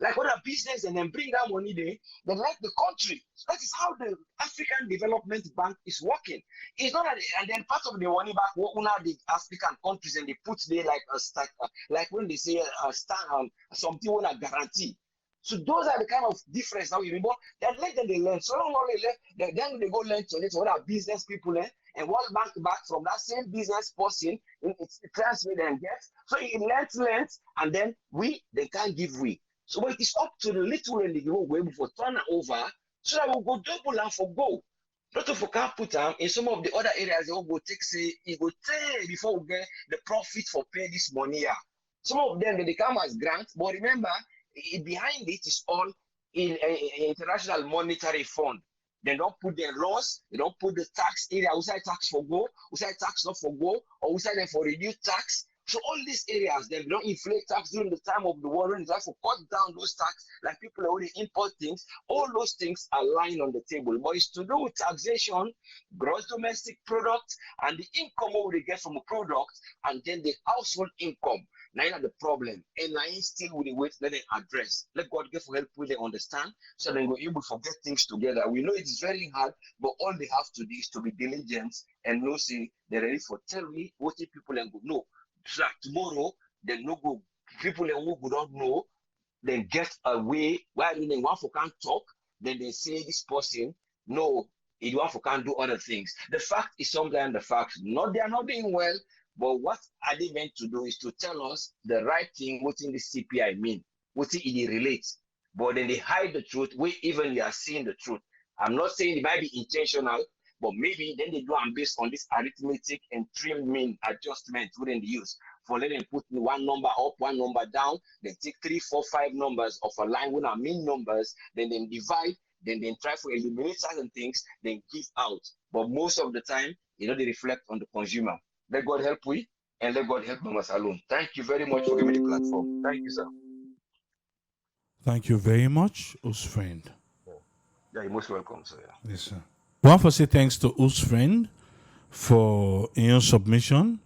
Like other business and then bring that money there, then like the country. So that is how the African Development Bank is working. It's not that, and then part of the money back, what the African countries and they put there like a stack, like when they say something on a guarantee. So those are the kind of difference now you remember. Then let them they learn. So long they then they go learn to it other business people and World Bank back from that same business person, it's transmit and get. So it learns, and then they can't give we. So it is up to the literally way before turn over so that we'll go double and for go. Not to for can put them in some of the other areas they will go take say it will take before we get the profit for pay this money. Some of them they come as grants, but remember, behind it is all in international monetary fund. They don't put their laws, they don't put the tax area, outside tax for go, outside tax not for go, or outside them for reduced tax. So all these areas, they don't inflate tax during the time of the war, when they have to cut down those tax, like people are already import things. All those things are lying on the table. But it's to do with taxation, gross domestic product, and the income we get from a product, and then the household income. Now the problem, and I still with the weight let them address. Let God give help with them understand, so they will able to get things together. We know it is very hard, but all they have to do is to be diligent and know say they're ready for tell me what the people and go know. So that tomorrow they no go people who don't know, then get away while they want for can't talk, then they say this person no, it want for can't do other things. The fact is sometimes the fact not they are not doing well. But what are they meant to do is to tell us the right thing, what in the CPI mean, what it relates. But then they hide the truth, we even they are seeing the truth. I'm not saying it might be intentional, but maybe then they do and based on this arithmetic and trim mean adjustment wouldn't use. For letting put one number up, one number down, then take 3, 4, 5 numbers of a line with our mean numbers, then divide, then try to eliminate certain things, then give out. But most of the time, they reflect on the consumer. Let God help we, and let God help us alone. Thank you very much for giving me the platform. Thank you, sir. Thank you very much, Us friend. Yeah, you're most welcome, sir. Yeah. Yes, sir. We want to say thanks to Us friend for your submission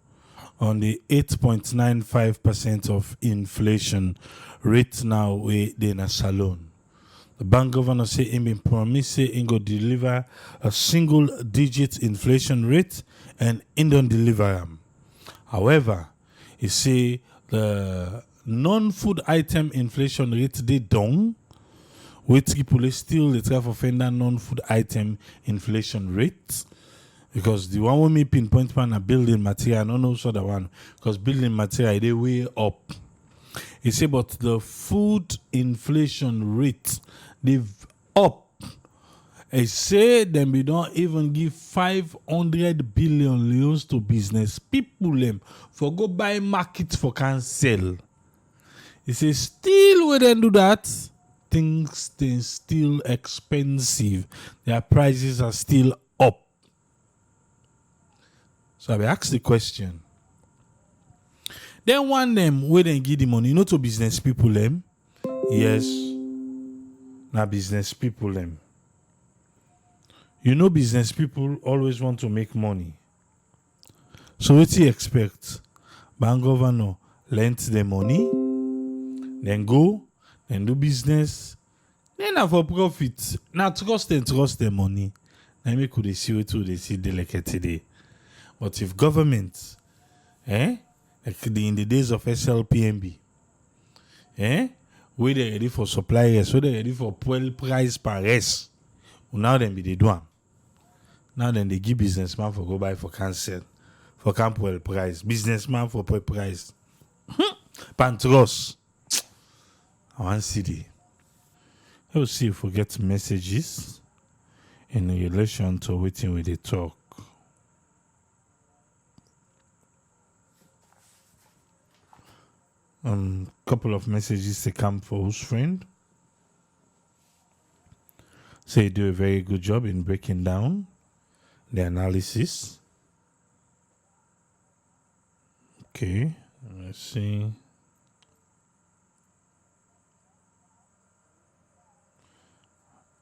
on the 8.95% of inflation rate now in a salon. The bank governor say he been promised say he go deliver a single digit inflation rate and he don't deliver them. However, he say the non-food item inflation rate they down, with people still the try for find that non-food item inflation rate. Because the one with me pinpoint on a building material, I don't know so the one, because building material they way up. He say, but the food inflation rate they've up. He say them we don't even give 500 billion leons to business people them for go buy market for can sell. He say still we don't do that. Things they still expensive. Their prices are still up. So I ask the question. Then one them where they give the money, to business people them. Yes. Now business people them. Business people always want to make money. So what do you expect? Bank governor lend the money, then go, then do business, then have a profit. Now trust the money. Now me could see what they see delicate today. But if government, like in the days of SLPMB, where they ready for suppliers, where they ready for price per rest, now then be the one. Now then they give businessman for go buy for cancel, for camp well price, businessman for price. Pantros. I want to see the. Let's see if we get messages in relation to waiting with the talk. Couple of messages to come for whose friend. Say you do a very good job in breaking down the analysis. Okay, let's see.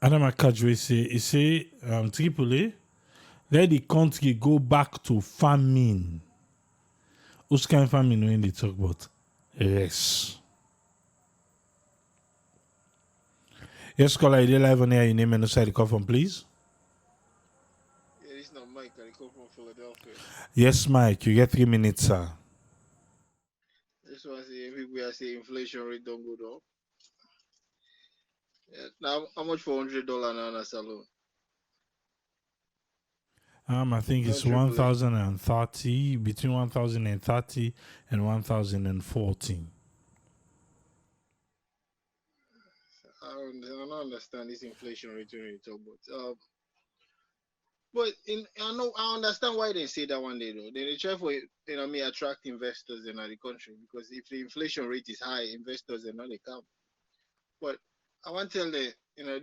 Adam Akajwe say, Tripoli, let the country go back to famine. Who's kind of famine when they talk about? Yes. Yes, caller, you live on air. Your name and the call from, please. Yeah, it's not Mike. I call from Philadelphia. Yes, Mike. You get 3 minutes, sir. This one say everywhere say inflation rate don't go down. Yeah. Now, how much for $100 now in a salon? I think it's 1,030, between 1,030 and 1,040. I don't understand this inflation rate when you talk about. But I understand why they say that one day though. They try for attract investors in the country because if the inflation rate is high, investors are not they come. But I want to tell the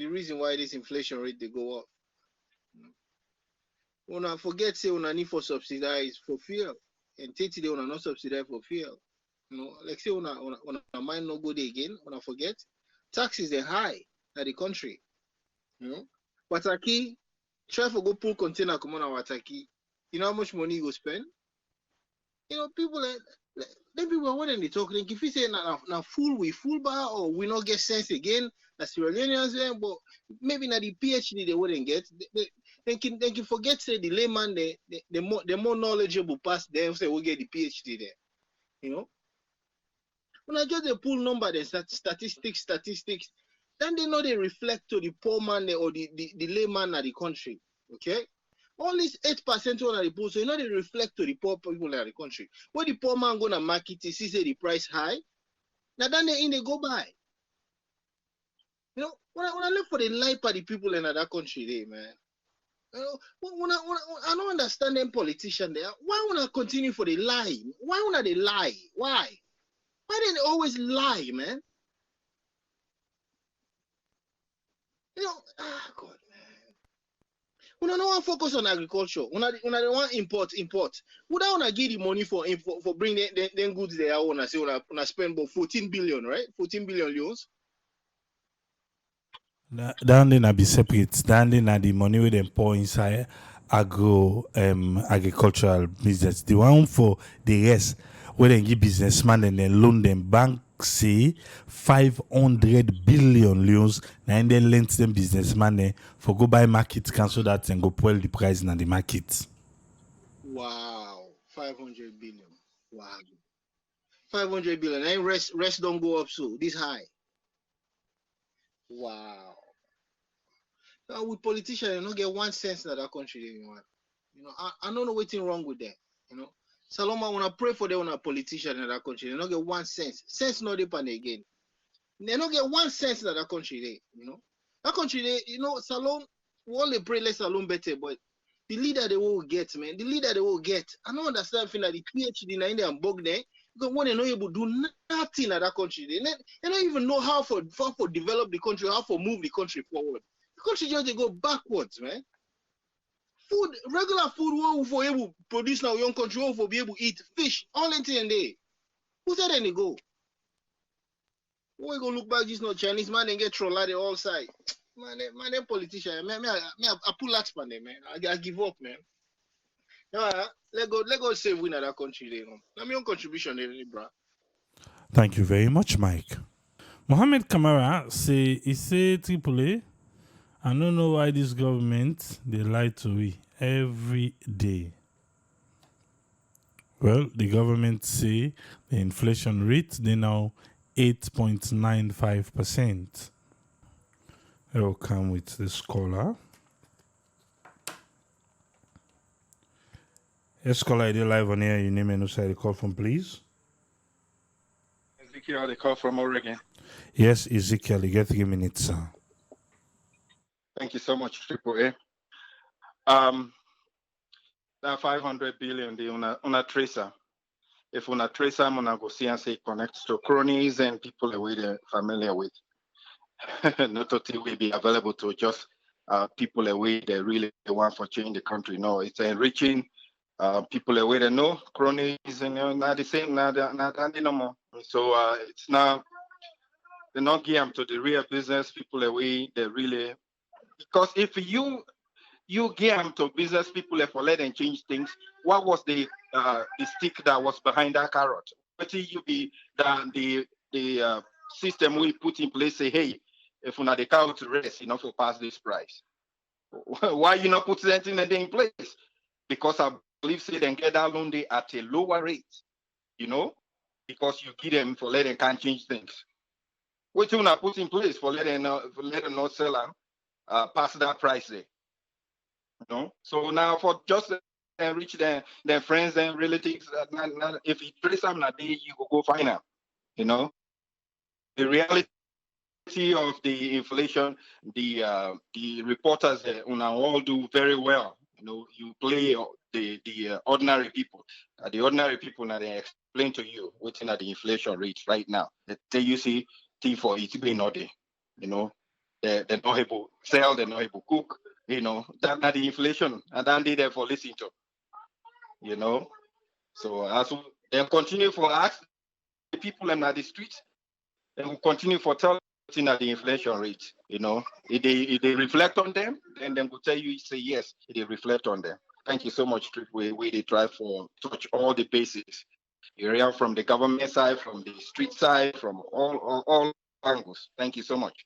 reason why this inflation rate they go up. Una forget say una need for subsidize for fuel, and today una not subsidize for fuel. Like say una mind no go there again. Una forget taxes are high at the country. Wataki, try for go pull container come on Wataki. You know how much money you go spend? People then people when they talk, if you say na fool we fool bar or we not get sense again, as Sierra Leoneans, but maybe na the PhD they wouldn't get. They can forget say the layman the more knowledgeable past them say we get the PhD there. When I just they pull number the statistics, then they know they reflect to the poor man or the layman of the country. Okay? All these 8% on the pool, so they reflect to the poor people in the country. When the poor man gonna market it, see say the price high, now then they go buy. When I look for the life of the people in that country there, man. I don't understand them politicians there. Why wanna continue for the lie? Why wanna they lie? Why? Why do they always lie, man? God, man. We don't want to focus on agriculture. We don't want import. We don't want to give the money for bringing them goods there. I want to say we spend about 14 billion, right? 14 billion euros. Down there be separate. Down there the money with them pour inside agricultural business. The one for the rest where they give businessman and then loan them bank say 500 billion euros and then lend them businessman for go buy market cancel that and go pull the price in the market. Wow, 500 billion. Wow, 500 billion. And rest don't go up so this high. Wow. Now with politicians, you don't get 1 cent in that country anymore. I don't know what's wrong with that. Saloma, when I pray for them, when a politician in that country, they don't get 1 cent. Sense not depend again. They don't get 1 cent in that country there. That country there, Salon, we only pray let Salon better, but the leader they will get, man. The leader they will get. I don't understand that the PhD in India and bug there, because when they not able to do nothing in that country, they don't even know how for develop the country, how for move the country forward. The country just they go backwards, man. Food, regular food, what for able to produce now young country, what for be able to eat fish, all into and day. Who said then they go? When we go look back, this not Chinese man and get trolled at the all side. Man, them politician, I pull that span there, man. I give up, man. Let go save win at that country there. Let me own contribution there, bro. Thank you very much, Mike. Mohammed Kamara say AAA. I don't know why this government they lie to we every day. Well, the government say the inflation rate they now 8.95%. I will come with the scholar. Yes, scholar, I did live on here. Your name and who side the call from, please. Ezekiel, they call from Oregon. Yes, Ezekiel, you get 3 minutes, sir. Thank you so much, Triple A. That 500 billion, the una tracer. If una tracer, I'm gonna go see and say connect to cronies and people that we're familiar with. Not totally will be available to just people that we they really want for change the country. No, it's enriching people that we they know cronies and not the same, not no more. So it's now they're not geared to the real business people that we they really, because if you gear them to business people for let them change things, what was the stick that was behind that carrot? What you be the system we put in place say, hey, if una the cow to rest, for pass this price. Why you not put anything in place? Because I believe say they get that loan day at a lower rate, because you give them for let them can't change things. What you not put in place for let them not sell them pass that price there. So now for just enrich their friends and relatives, if you trace them that day, you go find them. The reality of the inflation, the reporters all do very well. You play the ordinary people. The ordinary people now they explain to you what's in the inflation rate right now. They tell you see T for it be not there. They're not able to sell, they're not able to cook. That's not the inflation, and then they there for listening to. So as they continue for us, the people in the streets, they will continue for telling at the inflation rate. If they reflect on them, then they will tell you say yes. If they reflect on them. Thank you so much. We they try for touch all the bases. Area from the government side, from the street side, from all angles. Thank you so much.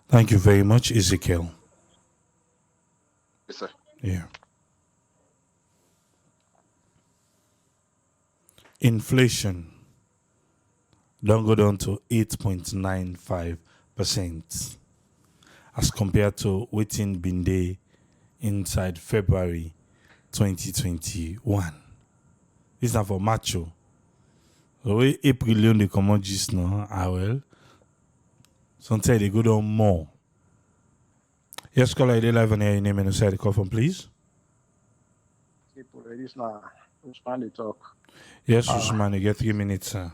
Thank you very much, Ezekiel. Yes, sir. Yeah. Inflation don't go down to 8.95% as compared to waiting been day inside February 2021. This is not for macho. The way April Leone they come on just now, well. Sometimes they go down more. Yes, caller, they live on air. Your name and inside the call from, please. People, this now, Usman, they talk. Yes, Usman, you get 3 minutes, sir.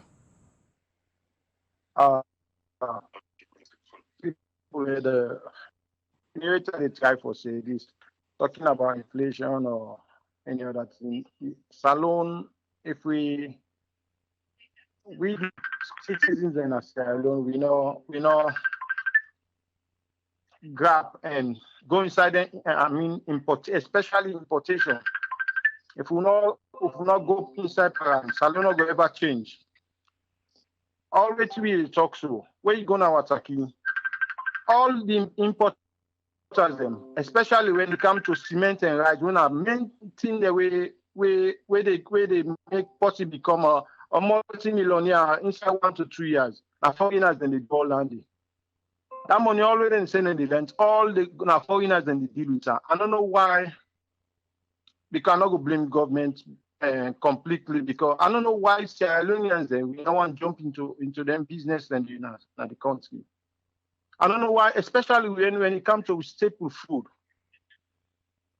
People, the narrator they try for say this, talking about inflation or any other thing. Salon, if we citizens in Salon, we know grab and go inside especially importation. If we not go inside Salon not go ever change. Already we talk so. Where you go now attacking? All the importers them, especially when it comes to cement and rice, when are main thing the way they make possible become a multi-millionaire inside 1 to 3 years. Now foreigners then they go landing. That money already in sending the event, all the foreigners then they deal with that. I don't know why we cannot go blame government completely, because I don't know why Sierra Leoneans we don't want to jump into them business and in the country. I don't know why, especially when it comes to staple food.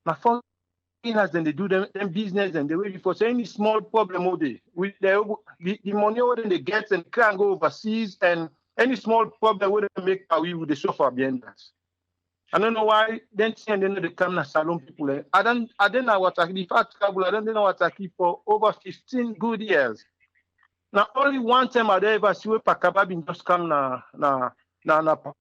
Now foreigners then they do them business and the way before say any small problem all day. The money they get and can go overseas, and any small problem would make we with the suffer behind that. I don't know why then they come to Salon people. I don't know what I if I travel, I don't know what I keep for over 15 good years. Now only one time I ever see where Pakababin just come na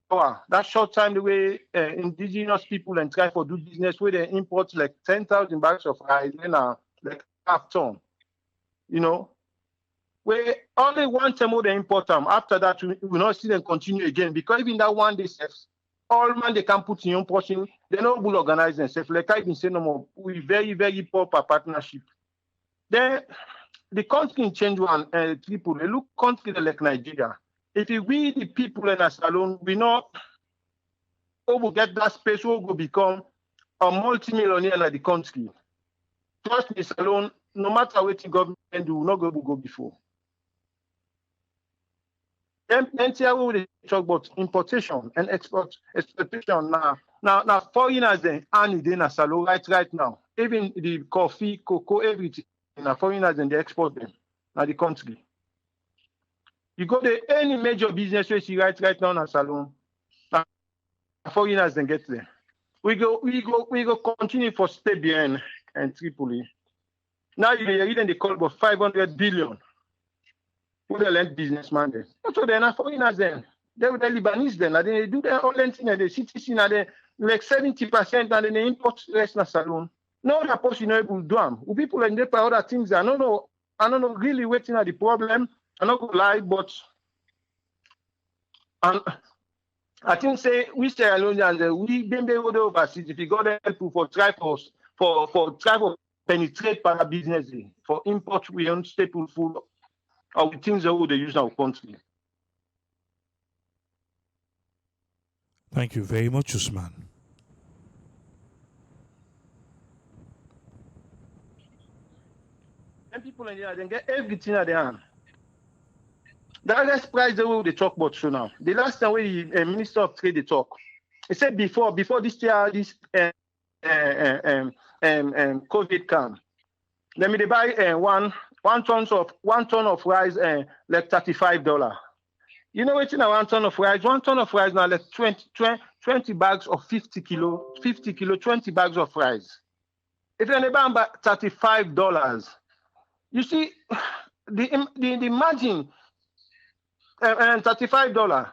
power. That short time the way indigenous people and try for do business where they import like 10,000 bags of rice and like half ton. Where only one time they import them. After that we will not see them continue again, because even that one day all man they can put in your portion, they not will organize themselves. Like I've been saying no more, we very, very poor partnership. Then the country change one people, they look country like Nigeria. If we the people in a salon, we not will get that space, we will become a multi-millionaire in the country. Trust me, salon, no matter what the government do, not go before. Then here we talk about importation and exportation now foreigners then and in a salon right now. Even the coffee, cocoa, everything, foreigners and they export them now the country. You go to any major business you see right now in a salon, foreigners then get there. We go continue for stay behind and Tripoli. Now you're even they call about 500 billion. Who they lend businessman then? So they're not foreigners then. They were the Lebanese then. And they do their own lending and the citizen and they like 70% and then they import rest in salon. No other person able to do them. People and they pay other things. I don't know really waiting at the problem. I'm not gonna lie, but I think say we Sierra Leoneans we been able to overseas if you got help for try for penetrate para business for import we own staple food or with things that they use in our country. Thank you very much, Usman. And people in there, they get everything at their hand. The highest price the way they talk about so now. The last time when the Minister of Trade they talk, he said before this year, this COVID come. Let me buy one ton of rice like $35. You know what's in a 1 ton of rice? 1 ton of rice now like 20 bags of 50 kilo, 20 bags of rice. If you're buy $35, you see the margin and $35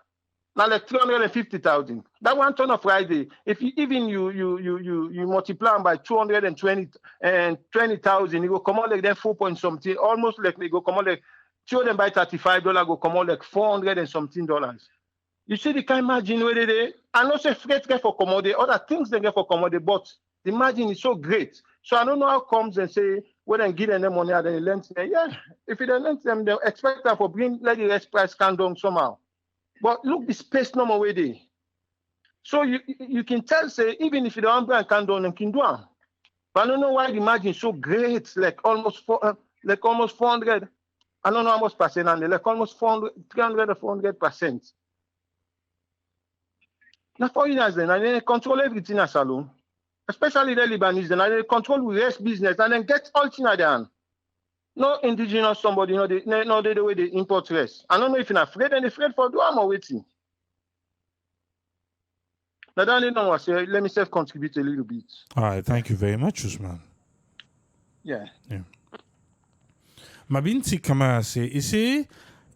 now like 350,000. That 1 ton of rice, if you even you multiply by 220,000, you go come out like then 4 point something, almost like they go come out like. Show them by $35 go come out like $400 and something. You see the kind of margin where they and also freight get for commodity, other things they get for commodity, but the margin is so great. So I don't know how comes and say when they give them money and they lend them. Yeah, if you don't lend them, they expect them for bring let the rest price come down somehow. But look, the space no more way there. So you can tell say even if you don't bring come down and can do them. But I don't know why the margin is so great, like almost 400. I don't know how much percent, and like almost 300 or 400%. Now, foreigners, then, and they control everything at Salone, especially the Lebanese, then, and they control the rest business, and then get all things at the hand. No indigenous somebody, no, the way they import rest. I don't know if you're afraid, and afraid for doing or waiting. Now, don't know what say, let me self-contribute a little bit. All right, thank you very much, Usman. Yeah. Mabinti Kamara say, he say,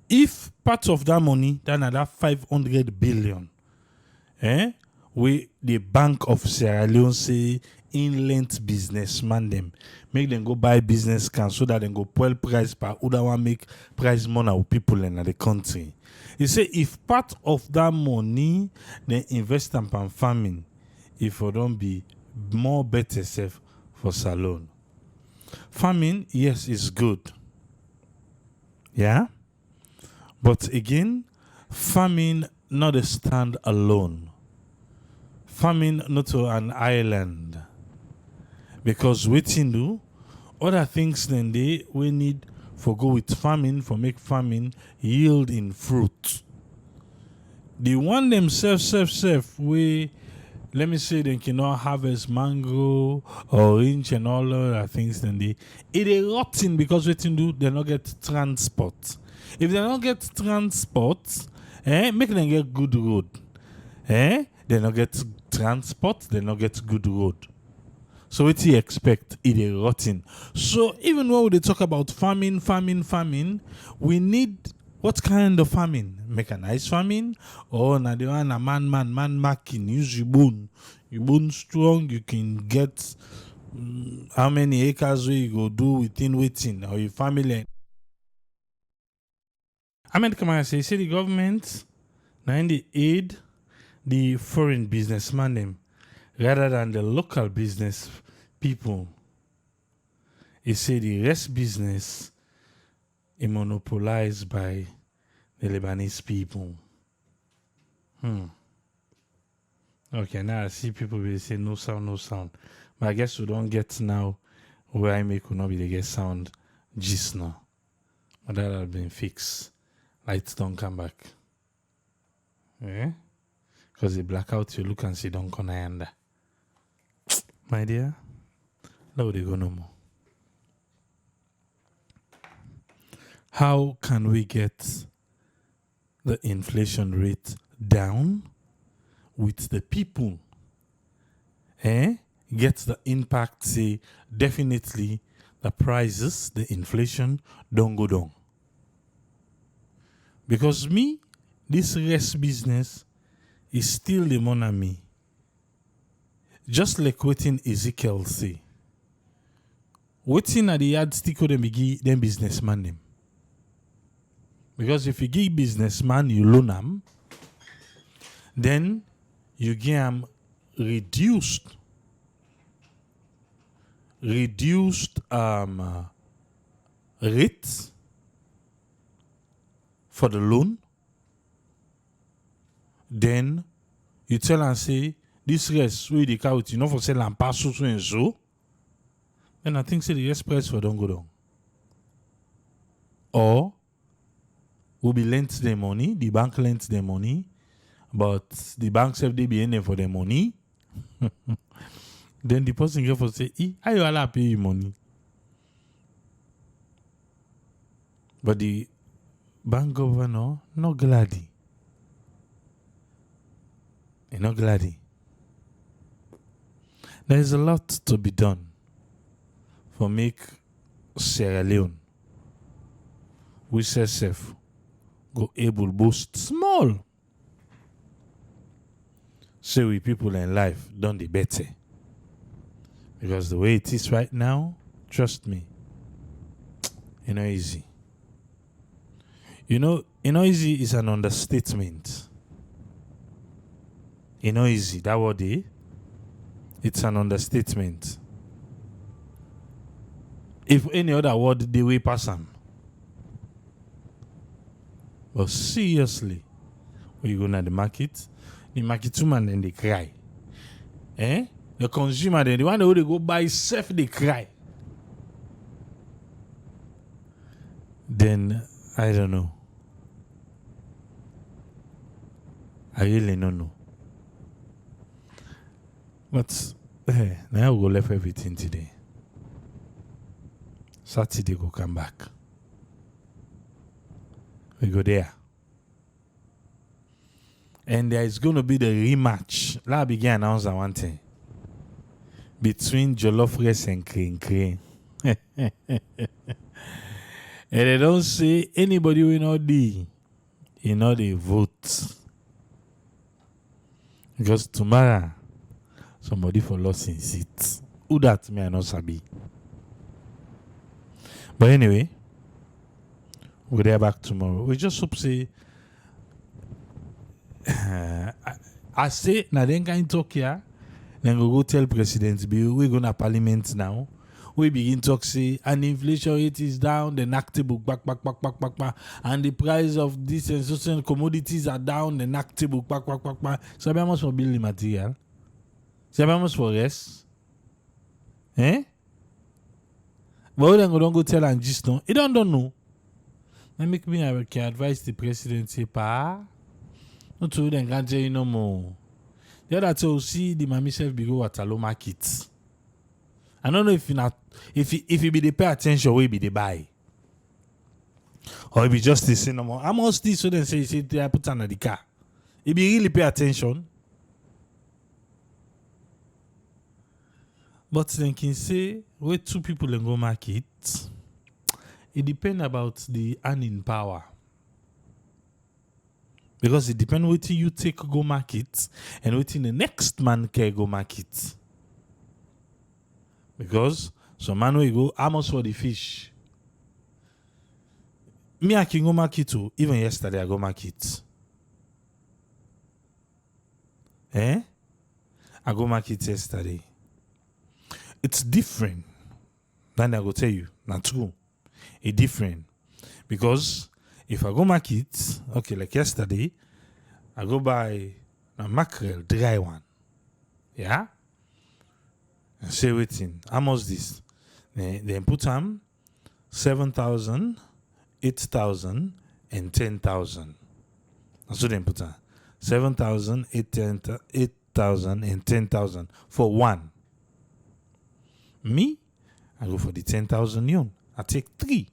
if part of that money, that another 500 billion, we the Bank of Sierra Leone say inland businessman them make them go buy business can so that they go pull price per other one make price money of people in the country. He say if part of that money they invest in farming, if it don't be more better safe for Salone. Farming, yes, is good. Yeah, but again, farming not a stand alone. Farming not to an island, because waiting do other things than we need for go with farming for make farming yield in fruit. The one themselves we let me say they cannot harvest mango, orange and all other things then it is rotting because waiting do they not get transport. If they don't get transport, make them get good road. They not get transport, they not get good road. So what do you expect? It is rotting. So even when they talk about farming, we need what kind of farming? Mechanized farming? Or na the one a man marking, use your bone. Your bone strong, you can get how many acres you go do within waiting or your family. Ahmed Kamara say the government now in the aid the foreign businessman them rather than the local business people. He say the rest business is monopolized by the Lebanese people. Okay, now I see people will say no sound. But I guess we don't get now where I make will not be the get sound just now. But that has been fixed. Lights don't come back. Yeah? Because the blackout you look and see don't come under. My dear, now they go no more. How can we get the inflation rate down with the people? Get the impact, say, definitely the prices, the inflation don't go down. Because this rest business is still the money me. Just like what Ezekiel say. Waiting at the yardstick of them give them businessman them. Because if you give businessman, you loan them, then you give them reduced rate for the loan. Then you tell and say this rest we the count, you know, for sell and pass so and so. Then I think say the rest price for don't go down. Or will be lent the money, the bank lent the money, but the banks have they be in there for the money. Then the person get for say, how you allow pay you money? But the bank governor not glad. He not glad. There is a lot to be done for make Sierra Leone, which herself go able boost small. Say we people in life done the better. Because the way it is right now, trust me, it's not easy. You know, it's not easy is an understatement. It's not easy. That word, it's an understatement. If any other word, they way pass them. But seriously, when you go to the market woman then they cry. The consumer then the one who they go buy self they cry. Then I don't know. I really don't know. But now we go left everything today. Saturday go come back. We go there. And there is going to be the rematch. Let me begin announce one thing. Between Jollof Rice and Crane. And they don't say anybody will not be. You know they vote. Because tomorrow, somebody for lost in seats. Who that me I not sabi. But anyway, we'll be there back tomorrow. We just hope say I say now then can talk here. Then we go tell presidentbio we're gonna parliament now. We begin talk say and inflation rate is down, the NACT book back, and the price of this and certain commodities are down, the NACT book back. So how much for building material? So how much for rest? But we don't go tell and just no. He don't know. Then make me I can advise the president say not to then can't tell you no more. The other to see the mommy self be go at a low market. I don't know if you be the pay attention where be the buy. Or if you just the no more. I must this so then say they put on the car. If you really pay attention. But then can say where two people in go market, it depends about the earning power. Because it depends what you take go market and what the next man can go market. Because some man will go, how much for the fish? Me I can go market too. Even yesterday I go market. I go market yesterday. It's different. Then I go tell you, not true. It's different. Because if I go market, okay, like yesterday, I go buy a mackerel, dry one. Yeah? And say waiting. How much this? Then put them 7,000, 8,000, and 10,000. That's what they put them. 7,000, 8,000, and 10,000 for one. Me, I go for the 10,000 yuan. I take 3.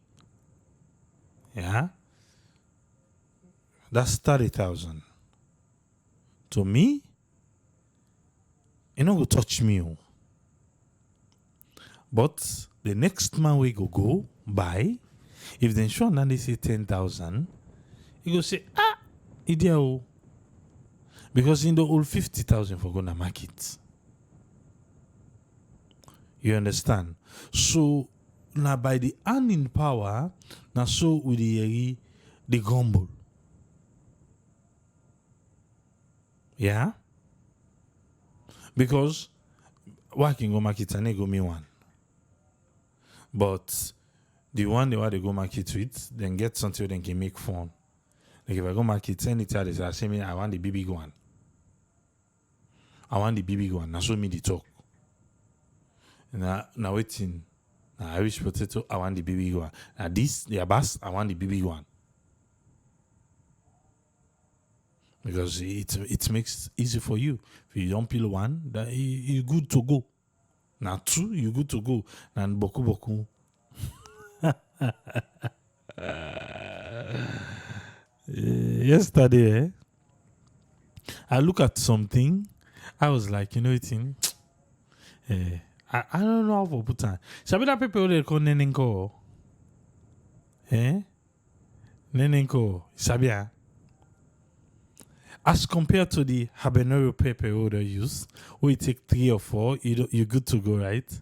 Yeah? That's 30,000. To me, you not go touch me. But the next man we go buy, if they show now they say 10,000, you go say, idiot. Because in the old 50,000 for gonna market. You understand? So now by the earning power, now so with the gumble. Yeah? Because why can go market and they go me one. But the one they want to go market with, then get something they can make fun. Like if I go market anytime they say me, I want the big one. I want the big one. Now show me the talk. Now waiting. Now Irish potato, I want the big one. Now this, the abas, I want the big one. Because it makes easy for you. If you don't peel one, that it's good to go. Now 2, you good to go. And boku. Yesterday, I look at something. I was like, you know, it's in. I don't know how to put it. Sabi that people they call nenenko. Nenenko. Sabia. As compared to the habanero pepper they use, we take 3 or 4, you're good to go, right?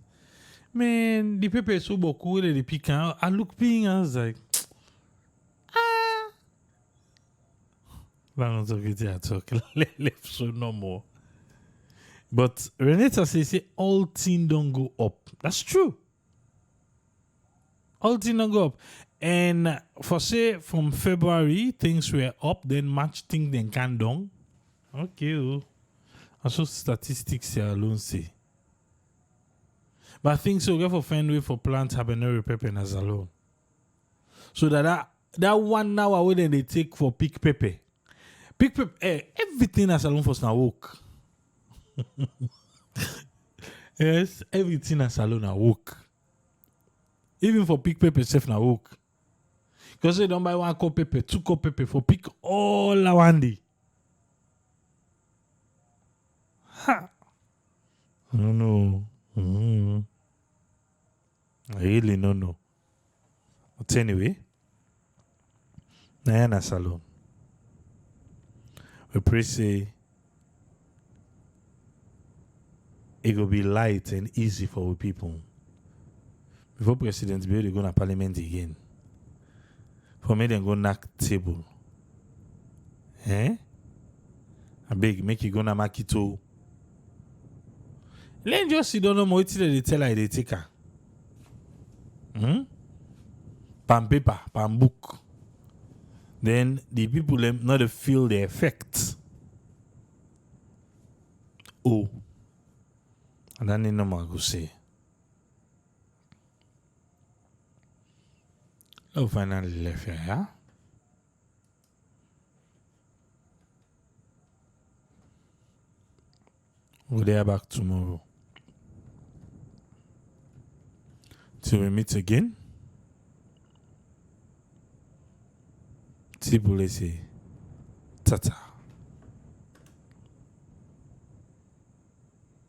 Man, the pepper is so boku, the piquant. I look ping, I was like, I talk. Left so no more. But Renata say all things don't go up. That's true. All things don't go up. And for say from February things were up, then March things then can down. Okay. Also statistics here alone say. But I think so we have to find way for plant habanero pepper as alone. So that 1 hour when they take for pick pepper. Pick pepper, everything as alone for now work. Yes, everything as alone na work. Even for pick pepper self na work. Because they don't buy 1 cup pepper, 2 cup pepper for pick all one day. Ha! No. I really don't know. But anyway, na salon. We pray say it will be light and easy for our people. Before presidentbio, they go to parliament again. For me, they go knock table. I beg, make you go na makito. Let just see don't know more they tell her they take her. Pan paper, pan book. Then the people them not feel the effect. Oh. And then they no more go say. Oh, finally left here, yeah? We'll be back tomorrow. Till we meet again. Tibule say, tata.